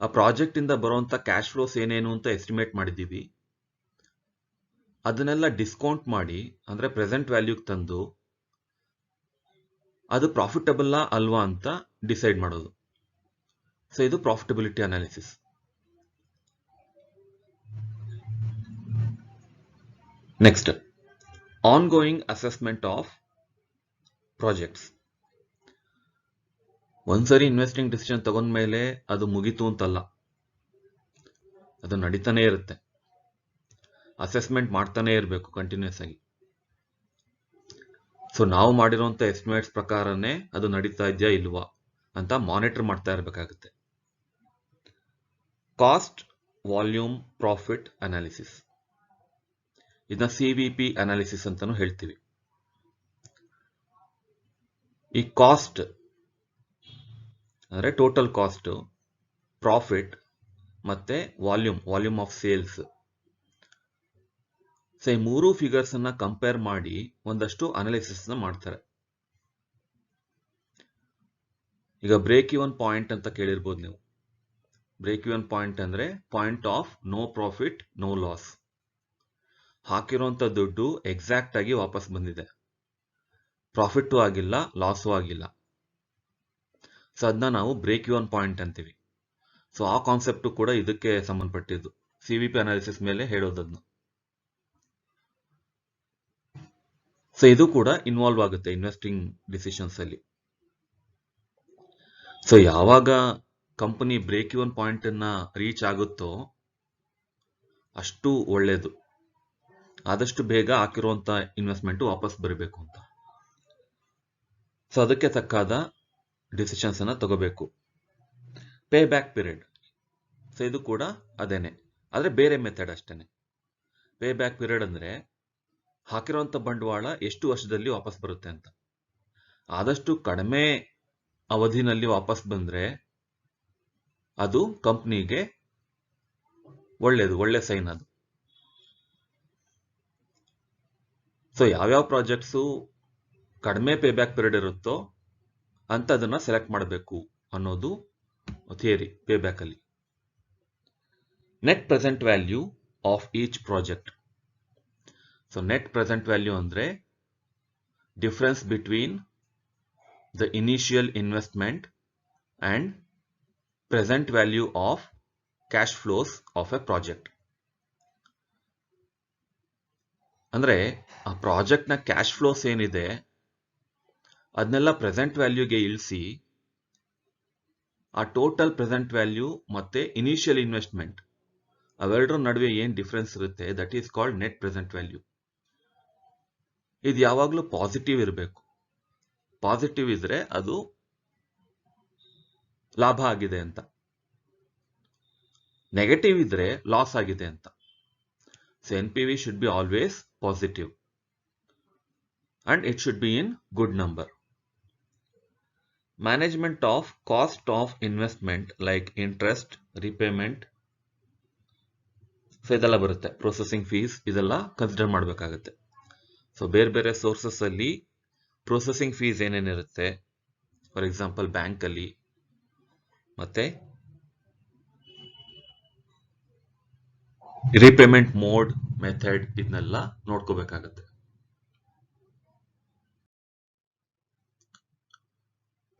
ಆ ಪ್ರಾಜೆಕ್ಟ್ ಇಂದ ಬರುವಂತ ಕ್ಯಾಶ್ ಫ್ಲೋಸ್ ಏನೇನು ಅಂತ ಎಸ್ಟಿಮೇಟ್ ಮಾಡಿದ್ದೀವಿ, ಅದನ್ನೆಲ್ಲ ಡಿಸ್ಕೌಂಟ್ ಮಾಡಿ ಅಂದ್ರೆ ಪ್ರೆಸೆಂಟ್ ವ್ಯಾಲ್ಯೂಗೆ ತಂದು ಅದು ಪ್ರಾಫಿಟಬಲ್ ಅಲ್ವಾ ಅಂತ ಡಿಸೈಡ್ ಮಾಡೋದು. ಸೊ ಇದು profitability analysis. Next, ongoing assessment of projects. ಒಂದ್ಸರಿ ಇನ್ವೆಸ್ಟಿಂಗ್ ಡಿಸಿಷನ್ ತಗೊಂಡ್ಮೇಲೆ ಅದು ಮುಗೀತು ಅಂತಲ್ಲ, ಅದು ನಡೀತಾನೆ ಇರುತ್ತೆ. ಅಸೆಸ್ಮೆಂಟ್ ಮಾಡ್ತಾನೆ ಇರಬೇಕು ಕಂಟಿನ್ಯೂಸ್ ಆಗಿ. ಸೊ ನಾವು ಮಾಡಿರುವಂತ ಎಸ್ಟಿಮೇಟ್ಸ್ ಪ್ರಕಾರನೇ ಅದು ನಡೀತಾ ಇದೆಯಾ ಇಲ್ವಾ ಅಂತ ಮಾನಿಟರ್ ಮಾಡ್ತಾ ಇರಬೇಕಾಗುತ್ತೆ. ಕಾಸ್ಟ್ ವಾಲ್ಯೂಮ್ ಪ್ರಾಫಿಟ್ ಅನಾಲಿಸಿಸ್, ಇದನ್ನ CVP ಅನಾಲಿಸಿಸ್ ಅಂತಾನು ಹೇಳ್ತೀವಿ. ಈ ಕಾಸ್ಟ್ ಅಂದ್ರೆ ಟೋಟಲ್ ಕಾಸ್ಟ್, ಪ್ರಾಫಿಟ್ ಮತ್ತೆ ವಾಲ್ಯೂಮ್ ಆಫ್ ಸೇಲ್ಸ್. ಸೊ ಈ ಮೂರು ಫಿಗರ್ಸ್ ಅನ್ನ ಕಂಪೇರ್ ಮಾಡಿ ಒಂದಷ್ಟು ಅನಾಲಿಸಿಸ್ ಮಾಡ್ತಾರೆ. ಈಗ ಬ್ರೇಕ್ ಇವನ್ ಪಾಯಿಂಟ್ ಅಂತ ಕೇಳಿರ್ಬೋದು ನೀವು. ಬ್ರೇಕ್ ಇವನ್ ಪಾಯಿಂಟ್ ಅಂದ್ರೆ point of no profit no loss. ಹಾಕಿರುವಂತ ದುಡ್ಡು ಎಕ್ಸಾಕ್ಟ್ ಆಗಿ ವಾಪಸ್ ಬಂದಿದೆ, ಪ್ರಾಫಿಟ್ ಆಗಿಲ್ಲ ಲಾಸು ಆಗಿಲ್ಲ. ಸೊ ಅದನ್ನ ನಾವು ಬ್ರೇಕ್ ಇವನ್ ಪಾಯಿಂಟ್ ಅಂತೀವಿ. ಸೊ ಆ ಕಾನ್ಸೆಪ್ಟ್ ಕೂಡ ಇದಕ್ಕೆ ಸಂಬಂಧಪಟ್ಟಿದ್ದು, CVP ಅನಾಲಿಸಿಸ್ ಮೇಲೆ ಹೇಳೋದನ್ನ. ಸೊ ಇದು ಕೂಡ ಇನ್ವಾಲ್ವ್ ಆಗುತ್ತೆ ಇನ್ವೆಸ್ಟಿಂಗ್ ಡಿಸಿಷನ್ಸ್ ಅಲ್ಲಿ. ಸೊ ಯಾವಾಗ ಕಂಪನಿ ಬ್ರೇಕ್ ಇವನ್ ಪಾಯಿಂಟ್ ಅನ್ನ ರೀಚ್ ಆಗುತ್ತೋ ಅಷ್ಟು ಒಳ್ಳೇದು. ಆದಷ್ಟು ಬೇಗ ಹಾಕಿರುವಂತ ಇನ್ವೆಸ್ಟ್ಮೆಂಟ್ ವಾಪಸ್ ಬರಬೇಕು ಅಂತ. ಸೊ ಅದಕ್ಕೆ ತಕ್ಕಾದ ಡಿಸಿಷನ್ಸ್ ಅನ್ನ ತಗೋಬೇಕು. ಪೇ ಬ್ಯಾಕ್ ಪೀರಿಯಡ್, ಸೊ ಇದು ಕೂಡ ಅದೇನೆ, ಆದ್ರೆ ಬೇರೆ ಮೆಥಡ್ ಅಷ್ಟೇನೆ. ಪೇ ಬ್ಯಾಕ್ ಪೀರಿಯಡ್ ಅಂದ್ರೆ ಹಾಕಿರುವಂತ ಬಂಡವಾಳ ಎಷ್ಟು ವರ್ಷದಲ್ಲಿ ವಾಪಸ್ ಬರುತ್ತೆ ಅಂತ. ಆದಷ್ಟು ಕಡಿಮೆ ಅವಧಿನಲ್ಲಿ ವಾಪಸ್ ಬಂದ್ರೆ ಅದು ಕಂಪ್ನಿಗೆ ಒಳ್ಳೆ ಸೈನ್ ಅದು. ಸೊ ಯಾವ್ಯಾವ ಪ್ರಾಜೆಕ್ಟ್ಸು ಕಡಿಮೆ ಪೇ ಬ್ಯಾಕ್ ಪೀರಿಯಡ್ ಇರುತ್ತೋ ಅಂತ ಅದನ್ನ ಸೆಲೆಕ್ಟ್ ಮಾಡಬೇಕು ಅನ್ನೋದು ಥಿಯರಿ ಪೇ ಬ್ಯಾಕ್ ಅಲ್ಲಿ. Net present value of each project. So net present value ಅಂದ್ರೆ difference between the initial investment and present value of cash flows of a project. ಅಂದ್ರೆ ಆ project ನ ಕ್ಯಾಶ್ ಫ್ಲೋಸ್ ಏನಿದೆ ಅದನ್ನೆಲ್ಲ present ವ್ಯಾಲ್ಯೂಗೆ ಇಳಿಸಿ ಆ total present value ಮತ್ತೆ initial investment ಅವೆರಡರ ನಡುವೆ ಏನ್ ಡಿಫರೆನ್ಸ್ ಇರುತ್ತೆ, that is called net present value. ಇದು ಯಾವಾಗಲೂ ಪಾಸಿಟಿವ್ ಇರಬೇಕು. ಪಾಸಿಟಿವ್ ಇದ್ರೆ ಅದು ಲಾಭ ಆಗಿದೆ ಅಂತ, ನೆಗೆಟಿವ್ ಇದ್ರೆ ಲಾಸ್ ಆಗಿದೆ ಅಂತ. So NPV should be always positive and it should be in good number. Management of cost of investment like interest, repayment, so ಇದೆಲ್ಲ ಬರುತ್ತೆ. ಪ್ರೊಸೆಸಿಂಗ್ ಫೀಸ್ ಇದೆಲ್ಲ ಕನ್ಸಿಡರ್ ಮಾಡಬೇಕಾಗುತ್ತೆ. ಸೊ ಬೇರೆ ಬೇರೆ ಸೋರ್ಸಸ್ ಅಲ್ಲಿ ಪ್ರೊಸೆಸಿಂಗ್ ಫೀಸ್ ಏನೇನಿರುತ್ತೆ, ಫಾರ್ ಎಕ್ಸಾಂಪಲ್ ಬ್ಯಾಂಕ್ ಅಲ್ಲಿ, ಮತ್ತೆ ರಿಪೇಮೆಂಟ್ ಮೋಡ್ ಮೆಥಡ್, ಇದನ್ನೆಲ್ಲ ನೋಡ್ಕೋಬೇಕಾಗತ್ತೆ.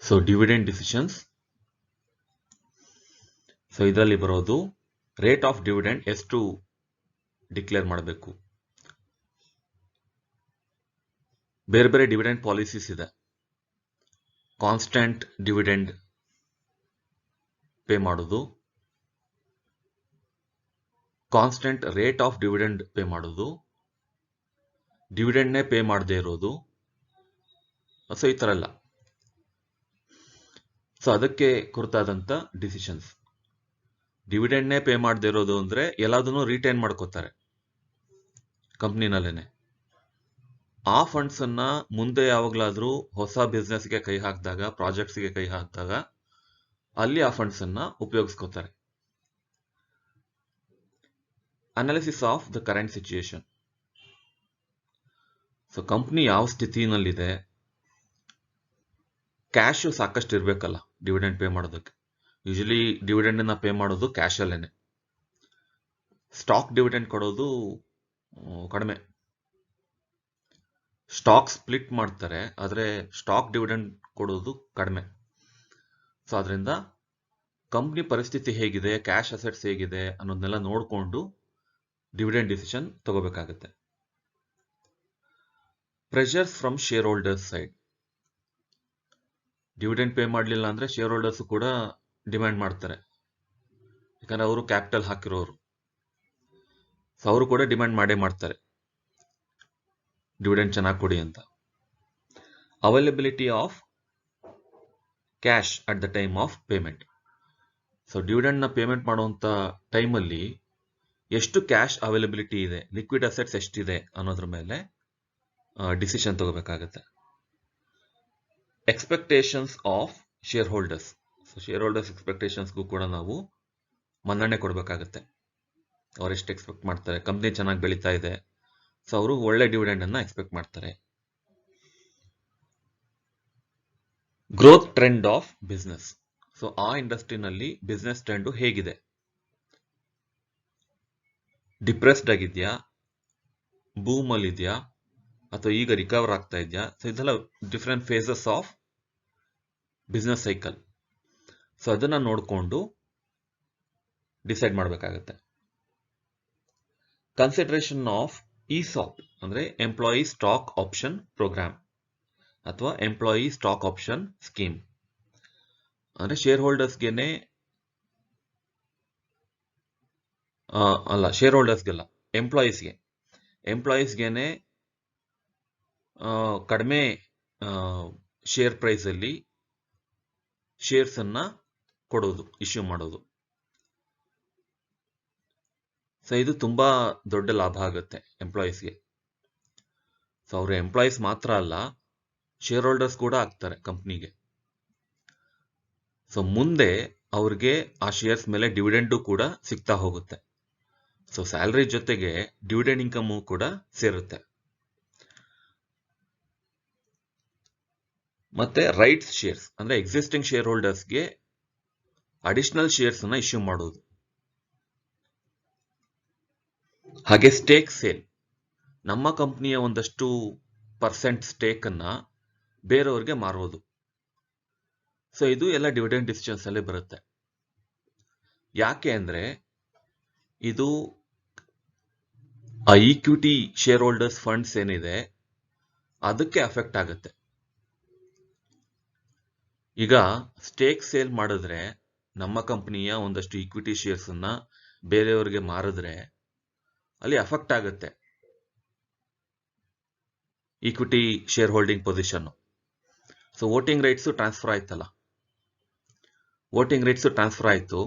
So dividend decisions. ಸೊ ಇದರಲ್ಲಿ ಬರೋದು ರೇಟ್ ಆಫ್ ಡಿವಿಡೆಂಡ್ ಎಷ್ಟು ಡಿಕ್ಲೇರ್ ಮಾಡಬೇಕು, ಬೇರೆ ಬೇರೆ ಡಿವಿಡೆಂಡ್ ಪಾಲಿಸೀಸ್ ಇದೆ. ಕಾನ್ಸ್ಟೆಂಟ್ ಡಿವಿಡೆಂಡ್ ಪೇ ಮಾಡೋದು, constant rate of dividend pay ಮಾಡೋದು, ಡಿವಿಡೆಂಡ್ನೇ ಪೇ ಮಾಡದೇ ಇರೋದು. ಸೊ ಈ ಥರ ಎಲ್ಲ. ಸೊ ಅದಕ್ಕೆ ಕುರಿತಾದಂಥ ಡಿಸಿಷನ್ಸ್. ಡಿವಿಡೆಂಡ್ನೇ ಪೇ ಮಾಡದೇ ಇರೋದು ಅಂದರೆ ಎಲ್ಲದನ್ನು ರಿಟೈನ್ ಮಾಡ್ಕೋತಾರೆ ಕಂಪ್ನಿನಲ್ಲೇನೆ. ಆ ಫಂಡ್ಸನ್ನು ಮುಂದೆ ಯಾವಾಗಲಾದರೂ ಹೊಸ ಬಿಸ್ನೆಸ್ಗೆ ಕೈ ಹಾಕಿದಾಗ, ಪ್ರಾಜೆಕ್ಟ್ಸ್ಗೆ ಕೈ ಹಾಕಿದಾಗ ಅಲ್ಲಿ ಆ ಫಂಡ್ಸನ್ನು ಉಪಯೋಗಿಸ್ಕೋತಾರೆ. Analysis of the current situation. So company ಯಾವ ಸ್ಥಿತಿನಲ್ಲಿದೆ, ಕ್ಯಾಶು ಸಾಕಷ್ಟು ಇರಬೇಕಲ್ಲ ಡಿವಿಡೆಂಡ್ ಪೇ ಮಾಡೋದಕ್ಕೆ. ಯೂಶಲಿ ಡಿವಿಡೆಂಡನ್ನು ಪೇ ಮಾಡೋದು ಕ್ಯಾಶಲ್ಲೇನೆ. ಸ್ಟಾಕ್ ಡಿವಿಡೆಂಡ್ ಕೊಡೋದು ಕಡಿಮೆ. ಸ್ಟಾಕ್ ಸ್ಪ್ಲಿಟ್ ಮಾಡ್ತಾರೆ, ಆದರೆ ಸ್ಟಾಕ್ ಡಿವಿಡೆಂಡ್ ಕೊಡೋದು ಕಡಿಮೆ. ಸೊ ಅದರಿಂದ ಕಂಪ್ನಿ ಪರಿಸ್ಥಿತಿ ಹೇಗಿದೆ, ಕ್ಯಾಶ್ ಅಸೆಟ್ಸ್ ಹೇಗಿದೆ ಅನ್ನೋದನ್ನೆಲ್ಲ ನೋಡಿಕೊಂಡು ಡಿವಿಡೆಂಡ್ ಡಿಸಿಷನ್ ತಗೋಬೇಕಾಗುತ್ತೆ. Pressures from shareholders side. Dividend pay ಮಾಡಲಿಲ್ಲ ಅಂದರೆ ಶೇರ್ ಹೋಲ್ಡರ್ಸ್ ಕೂಡ ಡಿಮ್ಯಾಂಡ್ ಮಾಡ್ತಾರೆ, ಯಾಕಂದ್ರೆ ಅವರು ಕ್ಯಾಪಿಟಲ್ ಹಾಕಿರೋರು. ಸೊ ಅವರು ಕೂಡ ಡಿಮ್ಯಾಂಡ್ ಮಾಡೇ ಮಾಡ್ತಾರೆ, ಡಿವಿಡೆಂಡ್ ಚೆನ್ನಾಗಿ ಕೊಡಿ ಅಂತ. Availability of cash at the time of payment. So ಡಿವಿಡೆಂಡ್ನ ಪೇಮೆಂಟ್ ಮಾಡುವಂಥ ಟೈಮಲ್ಲಿ ಎಷ್ಟು ಕ್ಯಾಶ್ ಅವೈಲಬಿಲಿಟಿ ಇದೆ, ಲಿಕ್ವಿಡ್ ಅಸೆಟ್ಸ್ ಎಷ್ಟಿದೆ ಅನ್ನೋದ್ರ ಮೇಲೆ ಡಿಸಿಷನ್ ತಗೋಬೇಕಾಗತ್ತೆ. Expectations of shareholders. So shareholders ಎಕ್ಸ್ಪೆಕ್ಟೇಷನ್ಸ್ಗೂ ಕೂಡ ನಾವು ಮನ್ನಣೆ ಕೊಡಬೇಕಾಗತ್ತೆ. ಅವರೆಷ್ಟು ಎಕ್ಸ್ಪೆಕ್ಟ್ ಮಾಡ್ತಾರೆ, ಕಂಪ್ನಿ ಚೆನ್ನಾಗಿ ಬೆಳೀತಾ ಇದೆ, ಸೊ ಅವರು ಒಳ್ಳೆ ಡಿವಿಡೆಂಡನ್ನು ಎಕ್ಸ್ಪೆಕ್ಟ್ ಮಾಡ್ತಾರೆ. Growth trend of business. So ಆ ಇಂಡಸ್ಟ್ರಿನಲ್ಲಿ ಬಿಸ್ನೆಸ್ ಟ್ರೆಂಡು ಹೇಗಿದೆ, ಡಿಪ್ರೆಸ್ಡ್ ಆಗಿದೆಯಾ, ಬೂಮಲ್ಲಿ ಇದೆಯಾ, ಅಥವಾ ಈಗ ರಿಕವರ್ ಆಗ್ತಾ ಇದೆಯಾ. ಸೊ ಇದೆಲ್ಲ different phases of business cycle. So ಅದನ್ನು ನೋಡಿಕೊಂಡು ಡಿಸೈಡ್ ಮಾಡಬೇಕಾಗತ್ತೆ. ಕನ್ಸಿಡರೇಷನ್ ಆಫ್ ಇಸಾಪ್ ಅಂದರೆ ಎಂಪ್ಲಾಯಿ ಸ್ಟಾಕ್ ಆಪ್ಷನ್ ಪ್ರೋಗ್ರಾಮ್ ಅಥವಾ ಎಂಪ್ಲಾಯಿ ಸ್ಟಾಕ್ ಆಪ್ಷನ್ ಸ್ಕೀಮ್. ಅಂದರೆ ಶೇರ್ ಹೋಲ್ಡರ್ಸ್ಗೆನೆ ಅಲ್ಲ, ಶೇರ್ ಹೋಲ್ಡರ್ಸ್ಗೆಲ್ಲ, ಎಂಪ್ಲಾಯೀಸ್ಗೆನೆ ಕಡಿಮೆ ಶೇರ್ ಪ್ರೈಸಲ್ಲಿ ಶೇರ್ಸನ್ನು ಕೊಡೋದು, ಇಶ್ಯೂ ಮಾಡೋದು. ಸೊ ಇದು ತುಂಬ ದೊಡ್ಡ ಲಾಭ ಆಗುತ್ತೆ ಎಂಪ್ಲಾಯೀಸ್ಗೆ. ಸೊ ಅವರು ಎಂಪ್ಲಾಯೀಸ್ ಮಾತ್ರ ಅಲ್ಲ, ಶೇರ್ ಹೋಲ್ಡರ್ಸ್ ಕೂಡ ಆಗ್ತಾರೆ ಕಂಪ್ನಿಗೆ. ಸೊ ಮುಂದೆ ಅವ್ರಿಗೆ ಆ ಶೇರ್ಸ್ ಮೇಲೆ ಡಿವಿಡೆಂಡು ಕೂಡ ಸಿಗ್ತಾ ಹೋಗುತ್ತೆ. ಸೊ ಸ್ಯಾಲರಿ ಜೊತೆಗೆ ಡಿವಿಡೆಂಡ್ ಇನ್ಕಮು ಕೂಡ ಸೇರುತ್ತೆ. ಮತ್ತೆ ರೈಟ್ಸ್ ಶೇರ್ಸ್ ಅಂದ್ರೆ ಎಕ್ಸಿಸ್ಟಿಂಗ್ ಶೇರ್ ಹೋಲ್ಡರ್ಸ್ಗೆ ಅಡಿಷನಲ್ ಶೇರ್ಸ್ ಅನ್ನ ಇಶ್ಯೂ ಮಾಡೋದು. ಹಾಗೆ ಸ್ಟೇಕ್ ಸೇಲ್, ನಮ್ಮ ಕಂಪ್ನಿಯ ಒಂದಷ್ಟು ಪರ್ಸೆಂಟ್ ಸ್ಟೇಕ್ ಅನ್ನ ಬೇರೆಯವ್ರಿಗೆ ಮಾರೋದು. ಸೊ ಇದು ಎಲ್ಲ ಡಿವಿಡೆಂಡ್ ಡಿಸಿಷನ್ಸ್ ಅಲ್ಲಿ ಬರುತ್ತೆ. ಯಾಕೆ ಅಂದ್ರೆ ಇದು ಆ ಈಕ್ವಿಟಿ ಶೇರ್ ಹೋಲ್ಡರ್ಸ್ ಫಂಡ್ಸ್ ಏನಿದೆ ಅದಕ್ಕೆ ಅಫೆಕ್ಟ್ ಆಗುತ್ತೆ. ಈಗ ಸ್ಟೇಕ್ ಸೇಲ್ ಮಾಡಿದ್ರೆ, ನಮ್ಮ ಕಂಪನಿಯ ಒಂದಷ್ಟು ಈಕ್ವಿಟಿ ಶೇರ್ಸ್ ಅನ್ನ ಬೇರೆಯವರಿಗೆ ಮಾರಿದ್ರೆ ಅಲ್ಲಿ ಅಫೆಕ್ಟ್ ಆಗುತ್ತೆ equity share holding position. So voting rights transfer ಆಯ್ತಲ್ಲ, ವೋಟಿಂಗ್ ರೈಟ್ಸ್ ಟ್ರಾನ್ಸ್ಫರ್ ಆಯ್ತು.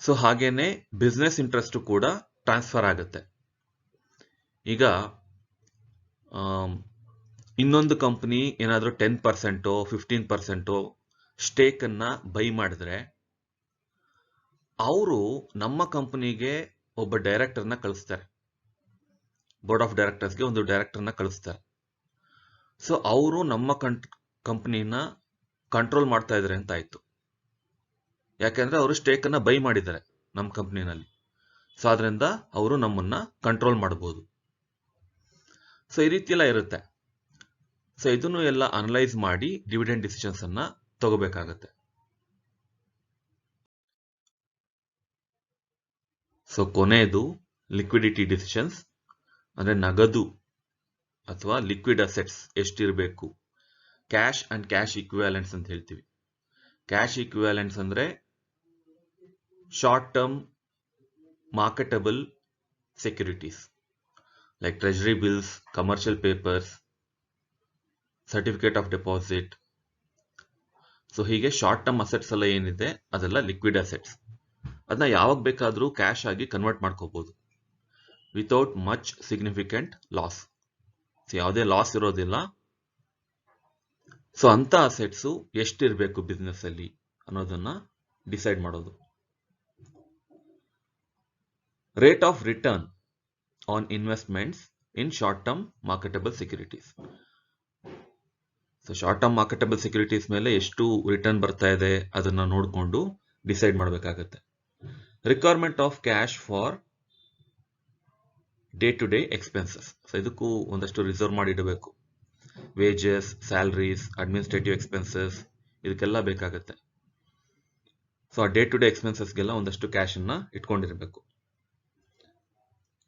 ಸೊ ಹಾಗೇನೆ ಬಿಸ್ನೆಸ್ ಇಂಟ್ರೆಸ್ಟ್ ಕೂಡ ಟ್ರಾನ್ಸ್ಫರ್ ಆಗುತ್ತೆ. ಈಗ ಇನ್ನೊಂದು ಕಂಪನಿ ಏನಾದರೂ 10% 15% ಸ್ಟೇಕ್ ಅನ್ನ ಬೈ ಮಾಡಿದ್ರೆ, ಅವರು ನಮ್ಮ ಕಂಪನಿಗೆ ಒಬ್ಬ ಡೈರೆಕ್ಟರ್ನ ಕಳಿಸ್ತಾರೆ, ಬೋರ್ಡ್ ಆಫ್ ಡೈರೆಕ್ಟರ್ಸ್ಗೆ ಒಂದು ಡೈರೆಕ್ಟರ್ನ ಕಳಿಸ್ತಾರೆ. ಸೊ ಅವರು ನಮ್ಮ ಕಂಪನಿನ ಕಂಟ್ರೋಲ್ ಮಾಡ್ತಾ ಇದ್ದಾರೆ ಅಂತ ಆಯ್ತು. ಯಾಕೆಂದ್ರೆ ಅವರು ಸ್ಟೇಕ್ ಅನ್ನ ಬೈ ಮಾಡಿದ್ದಾರೆ ನಮ್ಮ ಕಂಪನಿನಲ್ಲಿ. ಸೊ ಅದರಿಂದ ಅವರು ನಮ್ಮನ್ನ ಕಂಟ್ರೋಲ್ ಮಾಡಬಹುದು. ಸೊ ಈ ರೀತಿ ಎಲ್ಲ ಇರುತ್ತೆ. ಸೊ ಇದನ್ನು ಎಲ್ಲ ಅನಲೈಸ್ ಮಾಡಿ ಡಿವಿಡೆಂಡ್ ಡಿಸಿಷನ್ಸ್ ಅನ್ನ ತಗೋಬೇಕಾಗತ್ತೆ. ಸೊ ಕೊನೆಯದು ಲಿಕ್ವಿಡಿಟಿ ಡಿಸಿಷನ್ಸ್. ಅಂದ್ರೆ ನಗದು ಅಥವಾ ಲಿಕ್ವಿಡ್ ಅಸೆಟ್ಸ್ ಎಷ್ಟಿರಬೇಕು. ಕ್ಯಾಶ್ ಅಂಡ್ ಕ್ಯಾಶ್ ಇಕ್ವಿವ್ಯಾಲೆಂಟ್ಸ್ ಅಂತ ಹೇಳ್ತೀವಿ. ಕ್ಯಾಶ್ ಇಕ್ವಿವ್ಯಾಲೆಂಟ್ಸ್ ಅಂದ್ರೆ short term marketable securities like treasury bills, commercial papers, certificate of deposit. So ಹೀಗೆ ಶಾರ್ಟ್ ಟರ್ಮ್ ಅಸೆಟ್ಸ್ ಎಲ್ಲ ಏನಿದೆ ಅದೆಲ್ಲ ಲಿಕ್ವಿಡ್ ಅಸೆಟ್ಸ್. ಅದನ್ನ ಯಾವಾಗ ಬೇಕಾದ್ರೂ ಕ್ಯಾಶ್ ಆಗಿ ಕನ್ವರ್ಟ್ ಮಾಡ್ಕೋಬಹುದು ವಿತೌಟ್ ಮಚ್ ಸಿಗ್ನಿಫಿಕೆಂಟ್ ಲಾಸ್. ಯಾವುದೇ ಲಾಸ್ ಇರೋದಿಲ್ಲ. ಸೊ ಅಂತ ಅಸೆಟ್ಸ್ ಎಷ್ಟಿರಬೇಕು ಬಿಸ್ನೆಸ್ ಅಲ್ಲಿ ಅನ್ನೋದನ್ನ ಡಿಸೈಡ್ ಮಾಡೋದು. Rate of return on investments in short term marketable securities. So short term marketable securities ಮೇಲೆ ಎಷ್ಟು ರಿಟರ್ನ್ ಬರ್ತಾ ಇದೆ ಅದನ್ನ ನೋಡಿಕೊಂಡು ಡಿಸೈಡ್ ಮಾಡಬೇಕಾಗತ್ತೆ. Requirement of cash for day to day expenses. So ಇದಕ್ಕೂ ಒಂದಷ್ಟು ರಿಸರ್ವ್ ಮಾಡಿ ಇಡಬೇಕು. ವೇಜಸ್, ಸ್ಯಾಲರೀಸ್, ಅಡ್ಮಿನಿಸ್ಟ್ರೇಟಿವ್ ಎಕ್ಸ್ಪೆನ್ಸಸ್ ಇದಕ್ಕೆಲ್ಲ ಬೇಕಾಗತ್ತೆ. ಸೊ ಆ ಡೇ ಟು ಡೇ ಎಕ್ಸ್ಪೆನ್ಸಸ್ಗೆಲ್ಲ ಒಂದಷ್ಟು ಕ್ಯಾಶ್ ಅನ್ನ ಇಟ್ಕೊಂಡಿರಬೇಕು.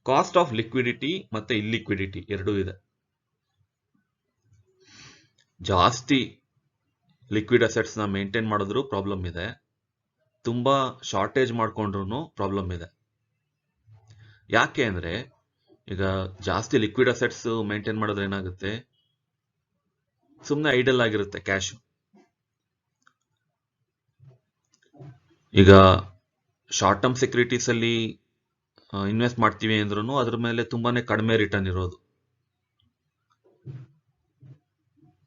ಕಾಸ್ಟ್ ಆಫ್ ಲಿಕ್ವಿಡಿಟಿ ಮತ್ತೆ ಇಲ್ಲಿಕ್ವಿಡಿಟಿ ಎರಡೂ ಇದೆ. ಜಾಸ್ತಿ ಲಿಕ್ವಿಡ್ ಅಸೆಟ್ಸ್ ನ ಮೇಂಟೈನ್ ಮಾಡಿದ್ರು ಪ್ರಾಬ್ಲಮ್ ಇದೆ, ತುಂಬಾ ಶಾರ್ಟೇಜ್ ಮಾಡ್ಕೊಂಡ್ರು ಪ್ರಾಬ್ಲಮ್ ಇದೆ. ಯಾಕೆ ಅಂದ್ರೆ ಈಗ ಜಾಸ್ತಿ ಲಿಕ್ವಿಡ್ ಅಸೆಟ್ಸ್ ಮೇಂಟೈನ್ ಮಾಡಿದ್ರೆ ಏನಾಗುತ್ತೆ, ಸುಮ್ಮನೆ ಐಡಲ್ ಆಗಿರುತ್ತೆ ಕ್ಯಾಶ್. ಈಗ ಶಾರ್ಟ್ ಟರ್ಮ್ ಸೆಕ್ಯೂರಿಟೀಸ್ ಅಲ್ಲಿ ಇನ್ವೆಸ್ಟ್ ಮಾಡ್ತೀವಿ ಅಂದ್ರೂ ಅದ್ರ ಮೇಲೆ ತುಂಬಾನೇ ಕಡಿಮೆ ರಿಟರ್ನ್ ಇರೋದು.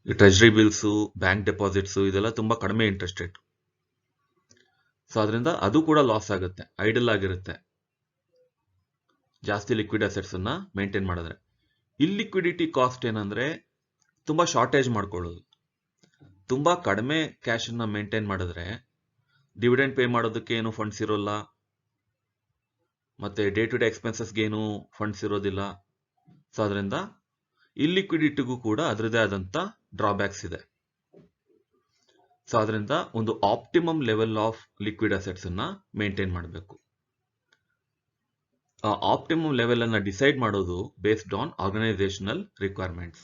ಟ್ರೆಜರಿ ಬಿಲ್ಸು, ಬ್ಯಾಂಕ್ ಡೆಪಾಸಿಟ್ಸು ಇದೆಲ್ಲ ತುಂಬಾ ಕಡಿಮೆ ಇಂಟ್ರೆಸ್ಟ್ ರೇಟ್. ಸೊ ಅದರಿಂದ ಅದು ಕೂಡ ಲಾಸ್ ಆಗುತ್ತೆ, ಐಡಲ್ ಆಗಿರುತ್ತೆ ಜಾಸ್ತಿ ಲಿಕ್ವಿಡ್ ಅಸೆಟ್ಸ್ ಅನ್ನ ಮೇಂಟೈನ್ ಮಾಡಿದ್ರೆ. ಇಲ್ಲಿಕ್ವಿಡಿಟಿ ಕಾಸ್ಟ್ ಏನಂದ್ರೆ ತುಂಬಾ ಶಾರ್ಟೇಜ್ ಮಾಡ್ಕೊಳ್ಳೋದು. ತುಂಬಾ ಕಡಿಮೆ ಕ್ಯಾಶ್ ಅನ್ನ ಮೇಂಟೈನ್ ಮಾಡಿದ್ರೆ ಡಿವಿಡೆಂಡ್ ಪೇ ಮಾಡೋದಕ್ಕೆ ಏನು ಫಂಡ್ಸ್ ಇರೋಲ್ಲ, ಮತ್ತೆ ಡೇ ಟು ಡೇ ಎಕ್ಸ್ಪೆನ್ಸಸ್ಗೆ ಏನು ಫಂಡ್ಸ್ ಇರೋದಿಲ್ಲ. ಸೊ ಅದರಿಂದ ಇಲ್ಲಿಕ್ವಿಡಿಟಿಗೂ ಕೂಡ ಅದರದೇ ಆದಂತ ಡ್ರಾಬ್ಯಾಕ್ಸ್ ಇದೆ. ಸೊ ಅದರಿಂದ ಒಂದು optimum level of liquid assets ಅನ್ನ ಮೇಂಟೈನ್ ಮಾಡಬೇಕು. ಆ ಆಪ್ಟಿಮಮ್ ಲೆವೆಲ್ ಅನ್ನ ಡಿಸೈಡ್ ಮಾಡೋದು based on organisational requirements.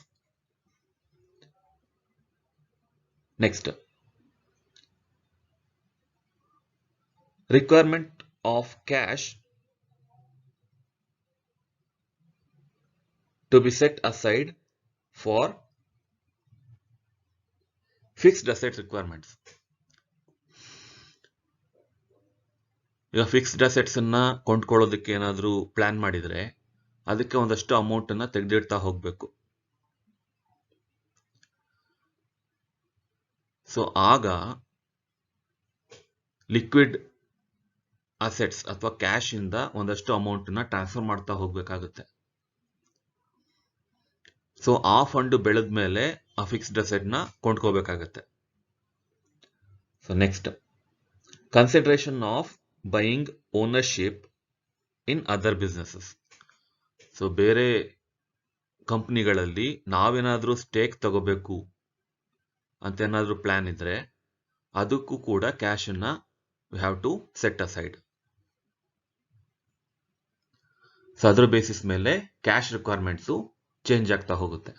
Next, requirement of cash to be set aside for fixed asset requirements. ಈಗ ಫಿಕ್ಸ್ಡ್ ಅಸೆಟ್ಸ್ ಅನ್ನ ಕೊಂಡ್ಕೊಳ್ಳೋದಕ್ಕೆ ಏನಾದ್ರೂ ಪ್ಲಾನ್ ಮಾಡಿದ್ರೆ ಅದಕ್ಕೆ ಒಂದಷ್ಟು ಅಮೌಂಟ್ ಅನ್ನ ತೆಗೆದಿಡ್ತಾ ಹೋಗ್ಬೇಕು. ಸೊ ಆಗ ಲಿಕ್ವಿಡ್ ಅಸೆಟ್ಸ್ ಅಥವಾ ಕ್ಯಾಶ್ ಇಂದ ಒಂದಷ್ಟು ಅಮೌಂಟ್ ನ ಟ್ರಾನ್ಸ್ಫರ್ ಮಾಡ್ತಾ ಹೋಗ್ಬೇಕಾಗುತ್ತೆ. ಸೊ ಆ ಫಂಡ್ ಬೆಳೆದ ಮೇಲೆ ಆ ಫಿಕ್ಸ್ಡ್ ಅಸೆಟ್ ನ ಕೊಂಡ್ಕೋಬೇಕಾಗತ್ತೆ. So next, consideration of buying ownership in other businesses. So ಬೇರೆ ಕಂಪ್ನಿಗಳಲ್ಲಿ ನಾವೇನಾದ್ರೂ ಸ್ಟೇಕ್ ತಗೋಬೇಕು ಅಂತ ಏನಾದ್ರೂ ಪ್ಲಾನ್ ಇದ್ರೆ ಅದಕ್ಕೂ ಕೂಡ ಕ್ಯಾಶ್ ಅನ್ನ we have to set aside. So ಅದರ ಬೇಸಿಸ್ ಮೇಲೆ ಕ್ಯಾಶ್ ರಿಕ್ವೈರ್ಮೆಂಟ್ಸು ಚೇಂಜ್ ಆಗ್ತಾ ಹೋಗುತ್ತೆ.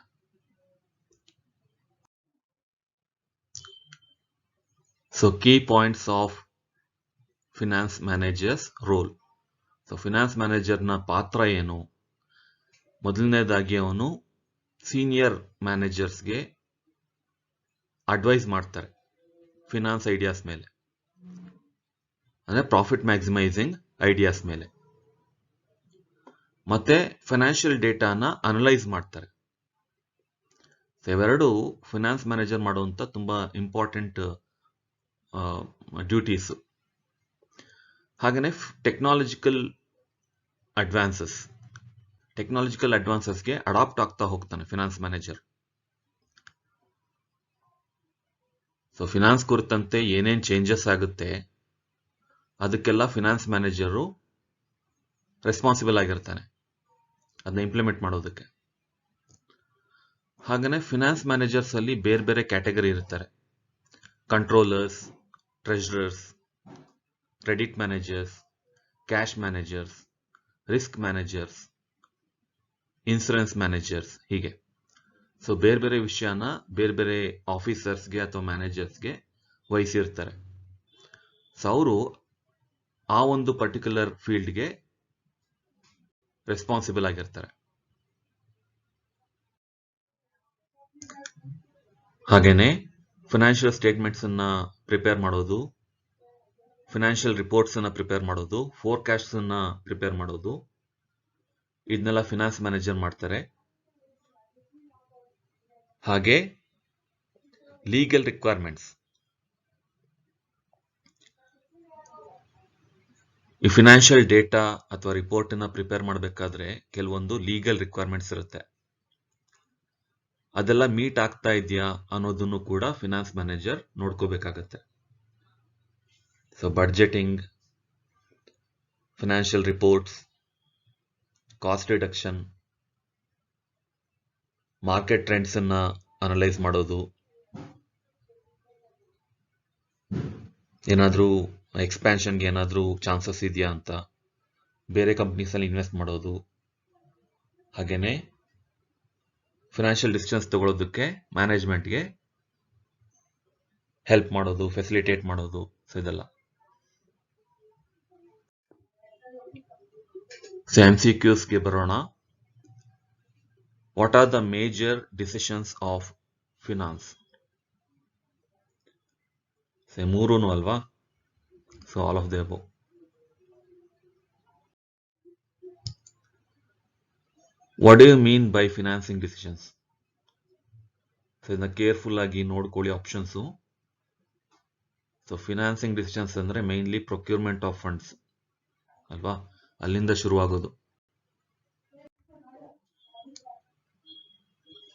So key points of finance managers role. So finance ಮ್ಯಾನೇಜರ್ನ ಪಾತ್ರ ಏನು? ಮೊದಲನೇದಾಗಿ ಅವನು ಸೀನಿಯರ್ ಮ್ಯಾನೇಜರ್ಸ್ಗೆ ಅಡ್ವೈಸ್ ಮಾಡ್ತಾರೆ ಫಿನಾನ್ಸ್ ಐಡಿಯಾಸ್ ಮೇಲೆ, ಅಂದ್ರೆ ಪ್ರಾಫಿಟ್ ಮ್ಯಾಕ್ಸಿಮೈಸಿಂಗ್ ಐಡಿಯಾಸ್ ಮೇಲೆ. ಮತ್ತೆ ಫೈನಾನ್ಷಿಯಲ್ ಡೇಟಾನ ಅನಲೈಸ್ ಮಾಡ್ತಾರೆ. ಇವೆರಡು ಫಿನಾನ್ಸ್ ಮ್ಯಾನೇಜರ್ ಮಾಡುವಂತ ತುಂಬಾ ಇಂಪಾರ್ಟೆಂಟ್ ಡ್ಯೂಟೀಸ್. ಹಾಗೇನೆ ಟೆಕ್ನಾಲಜಿಕಲ್ ಅಡ್ವಾನ್ಸಸ್ಗೆ ಅಡಾಪ್ಟ್ ಆಗ್ತಾ ಹೋಗ್ತಾನೆ ಫಿನಾನ್ಸ್ ಮ್ಯಾನೇಜರ್. ಸೊ ಫಿನಾನ್ಸ್ ಕುರಿತಂತೆ ಏನೇನ್ ಚೇಂಜಸ್ ಆಗುತ್ತೆ ಅದಕ್ಕೆಲ್ಲ ಫಿನಾನ್ಸ್ ಮ್ಯಾನೇಜರು ರೆಸ್ಪಾನ್ಸಿಬಲ್ ಆಗಿರ್ತಾನೆ ಅದನ್ನ ಇಂಪ್ಲಿಮೆಂಟ್ ಮಾಡೋದಕ್ಕೆ. ಹಾಗೇನೆ ಫಿನಾನ್ಸ್ ಮ್ಯಾನೇಜರ್ಸ್ ಅಲ್ಲಿ ಬೇರೆ ಬೇರೆ ಕ್ಯಾಟಗರಿ ಇರ್ತಾರೆ. Controllers, treasurers, credit managers, cash managers, risk managers. Insurance managers, ಹೀಗೆ. ಸೊ ಬೇರೆ ಬೇರೆ ವಿಷಯನ ಬೇರೆ ಬೇರೆ ಆಫೀಸರ್ಸ್ಗೆ ಅಥವಾ ಮ್ಯಾನೇಜರ್ಸ್ಗೆ ವಹಿಸಿರ್ತಾರೆ. ಸೊ ಅವರು ಆ ಒಂದು ಪರ್ಟಿಕ್ಯುಲರ್ ಫೀಲ್ಡ್ಗೆ ರೆಸ್ಪಾನ್ಸಿಬಲ್ ಆಗಿರ್ತಾರೆ. ಹಾಗೇನೆ ಫಿನಾನ್ಷಿಯಲ್ ಸ್ಟೇಟ್ಮೆಂಟ್ಸ್ ಅನ್ನ ಪ್ರಿಪೇರ್ ಮಾಡೋದು, ಫಿನಾನ್ಷಿಯಲ್ ರಿಪೋರ್ಟ್ಸ್ ಅನ್ನ ಪ್ರಿಪೇರ್ ಮಾಡೋದು, ಫೋರ್ಕಾಸ್ಟ್ ಅನ್ನ ಪ್ರಿಪೇರ್ ಮಾಡೋದು, ಇದನ್ನೆಲ್ಲ ಫಿನಾನ್ಸ್ ಮ್ಯಾನೇಜರ್ ಮಾಡ್ತಾರೆ. ಹಾಗೆ ಲೀಗಲ್ ರಿಕ್ವೈರ್ಮೆಂಟ್ಸ್, ಈ ಫಿನಾನ್ಷಿಯಲ್ ಡೇಟಾ ಅಥವಾ ರಿಪೋರ್ಟ್ ಅನ್ನ ಪ್ರಿಪೇರ್ ಮಾಡಬೇಕಾದ್ರೆ ಕೆಲವೊಂದು ಲೀಗಲ್ ರಿಕ್ವೈರ್ಮೆಂಟ್ಸ್ ಇರುತ್ತೆ. ಅದೆಲ್ಲ ಮೀಟ್ ಆಗ್ತಾ ಇದೆಯಾ ಅನ್ನೋದನ್ನು ಕೂಡ ಫಿನಾನ್ಸ್ ಮ್ಯಾನೇಜರ್ ನೋಡ್ಕೋಬೇಕಾಗತ್ತೆ. So budgeting, financial reports, cost reduction, market trends ಅನ್ನ ಅನಲೈಸ್ ಮಾಡೋದು, ಏನಾದರೂ ಎಕ್ಸ್ಪ್ಯಾನ್ಷನ್ಗೆ ಏನಾದರೂ ಚಾನ್ಸಸ್ ಇದೆಯಾ ಅಂತ ಬೇರೆ ಕಂಪ್ನೀಸ್ ಅಲ್ಲಿ ಇನ್ವೆಸ್ಟ್ ಮಾಡೋದು, ಹಾಗೇನೆ ಫಿನಾನ್ಷಿಯಲ್ ಡಿಸಿಷನ್ಸ್ ತಗೊಳ್ಳೋದಕ್ಕೆ ಮ್ಯಾನೇಜ್ಮೆಂಟ್ಗೆ ಹೆಲ್ಪ್ ಮಾಡೋದು, ಫೆಸಿಲಿಟೇಟ್ ಮಾಡೋದು. ಸೊ ಇದೆಲ್ಲ. ಸೊ MCQsಗೆ ಬರೋಣ. What are the major decisions of finance? ಮೂರೂನು ಅಲ್ವಾ? So all of the above. What do you mean by financing decisions? So ಇದನ್ನ ಕೇರ್ಫುಲ್ ಆಗಿ ನೋಡ್ಕೊಳ್ಳಿ ಆಪ್ಷನ್ಸು. ಸೊ ಫಿನಾನ್ಸಿಂಗ್ ಡಿಸಿಷನ್ಸ್ ಅಂದ್ರೆ ಮೈನ್ಲಿ ಪ್ರೊಕ್ಯೂರ್ಮೆಂಟ್ ಆಫ್ ಫಂಡ್ಸ್ ಅಲ್ವಾ, ಅಲ್ಲಿಂದ ಶುರುವಾಗೋದು.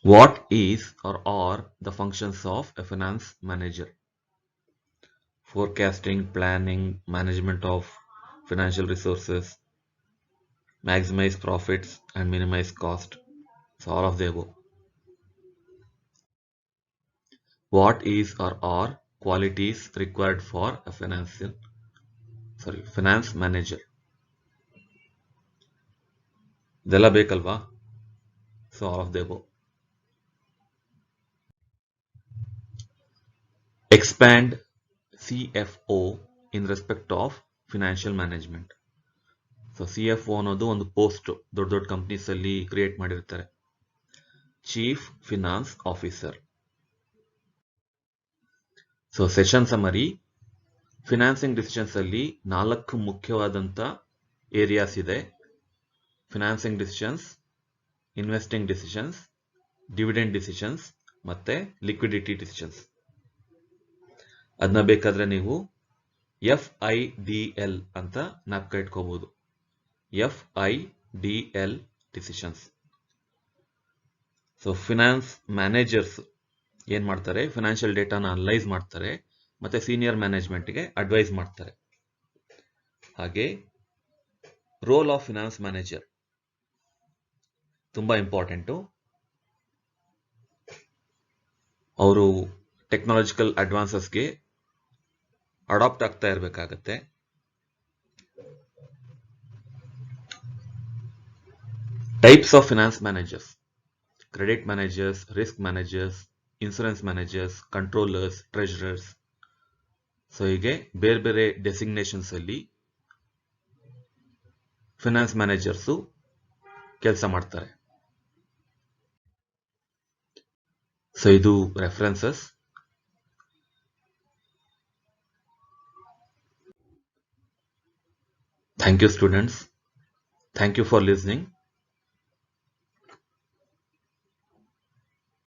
What is are are the functions of a finance manager? Forecasting, planning, management of financial resources, maximize profits and minimize cost. So all of the above. What is or are qualities required for a finance manager? ಇದೆಲ್ಲ ಬೇಕಲ್ವಾ? So all of the above. Expand CFO in respect of financial management. So CFO ಅನ್ನೋದು ಒಂದು post ದೊಡ್ಡ ದೊಡ್ಡ companies ಅಲ್ಲಿ create ಮಾಡಿರ್ತಾರೆ. Chief finance officer. So session summary, financing decisions ಅಲ್ಲಿ 4 ಮುಖ್ಯವಾದಂತ areas ಇದೆ. Financing decisions, investing decisions, dividend decisions ಮತ್ತೆ liquidity decisions. ಅದನ್ನ ಬೇಕಾದ್ರೆ ನೀವು FIDL ಅಂತ ಜ್ಞಾಪಕ ಇಟ್ಕೋಬಹುದು. FIDL decisions. So finance managers ಏನ್ ಮಾಡ್ತಾರೆ? ಫಿನಾನ್ಷಿಯಲ್ ಡೇಟಾನ ಅನಲೈಸ್ ಮಾಡ್ತಾರೆ ಮತ್ತೆ ಸೀನಿಯರ್ ಮ್ಯಾನೇಜ್ಮೆಂಟ್ಗೆ ಅಡ್ವೈಸ್ ಮಾಡ್ತಾರೆ. ಹಾಗೆ ರೋಲ್ ಆಫ್ ಫಿನಾನ್ಸ್ ಮ್ಯಾನೇಜರ್ ತುಂಬಾ ಇಂಪಾರ್ಟೆಂಟು. ಅವರು ಟೆಕ್ನಾಲಜಿಕಲ್ ಅಡ್ವಾನ್ಸಸ್ಗೆ ಅಡಾಪ್ಟ್ ಆಗ್ತಾ ಇರಬೇಕಾಗತ್ತೆ. Types of finance managers: credit managers, risk managers, insurance managers, controllers, treasurers. So ಹೀಗೆ ಬೇರೆ ಬೇರೆ ಡೆಸಿಗ್ನೇಷನ್ಸ್ ಅಲ್ಲಿ ಫಿನಾನ್ಸ್ ಮ್ಯಾನೇಜರ್ಸು ಕೆಲಸ ಮಾಡ್ತಾರೆ. ಸೊ ಇದು references. Thank you students. Thank you for listening.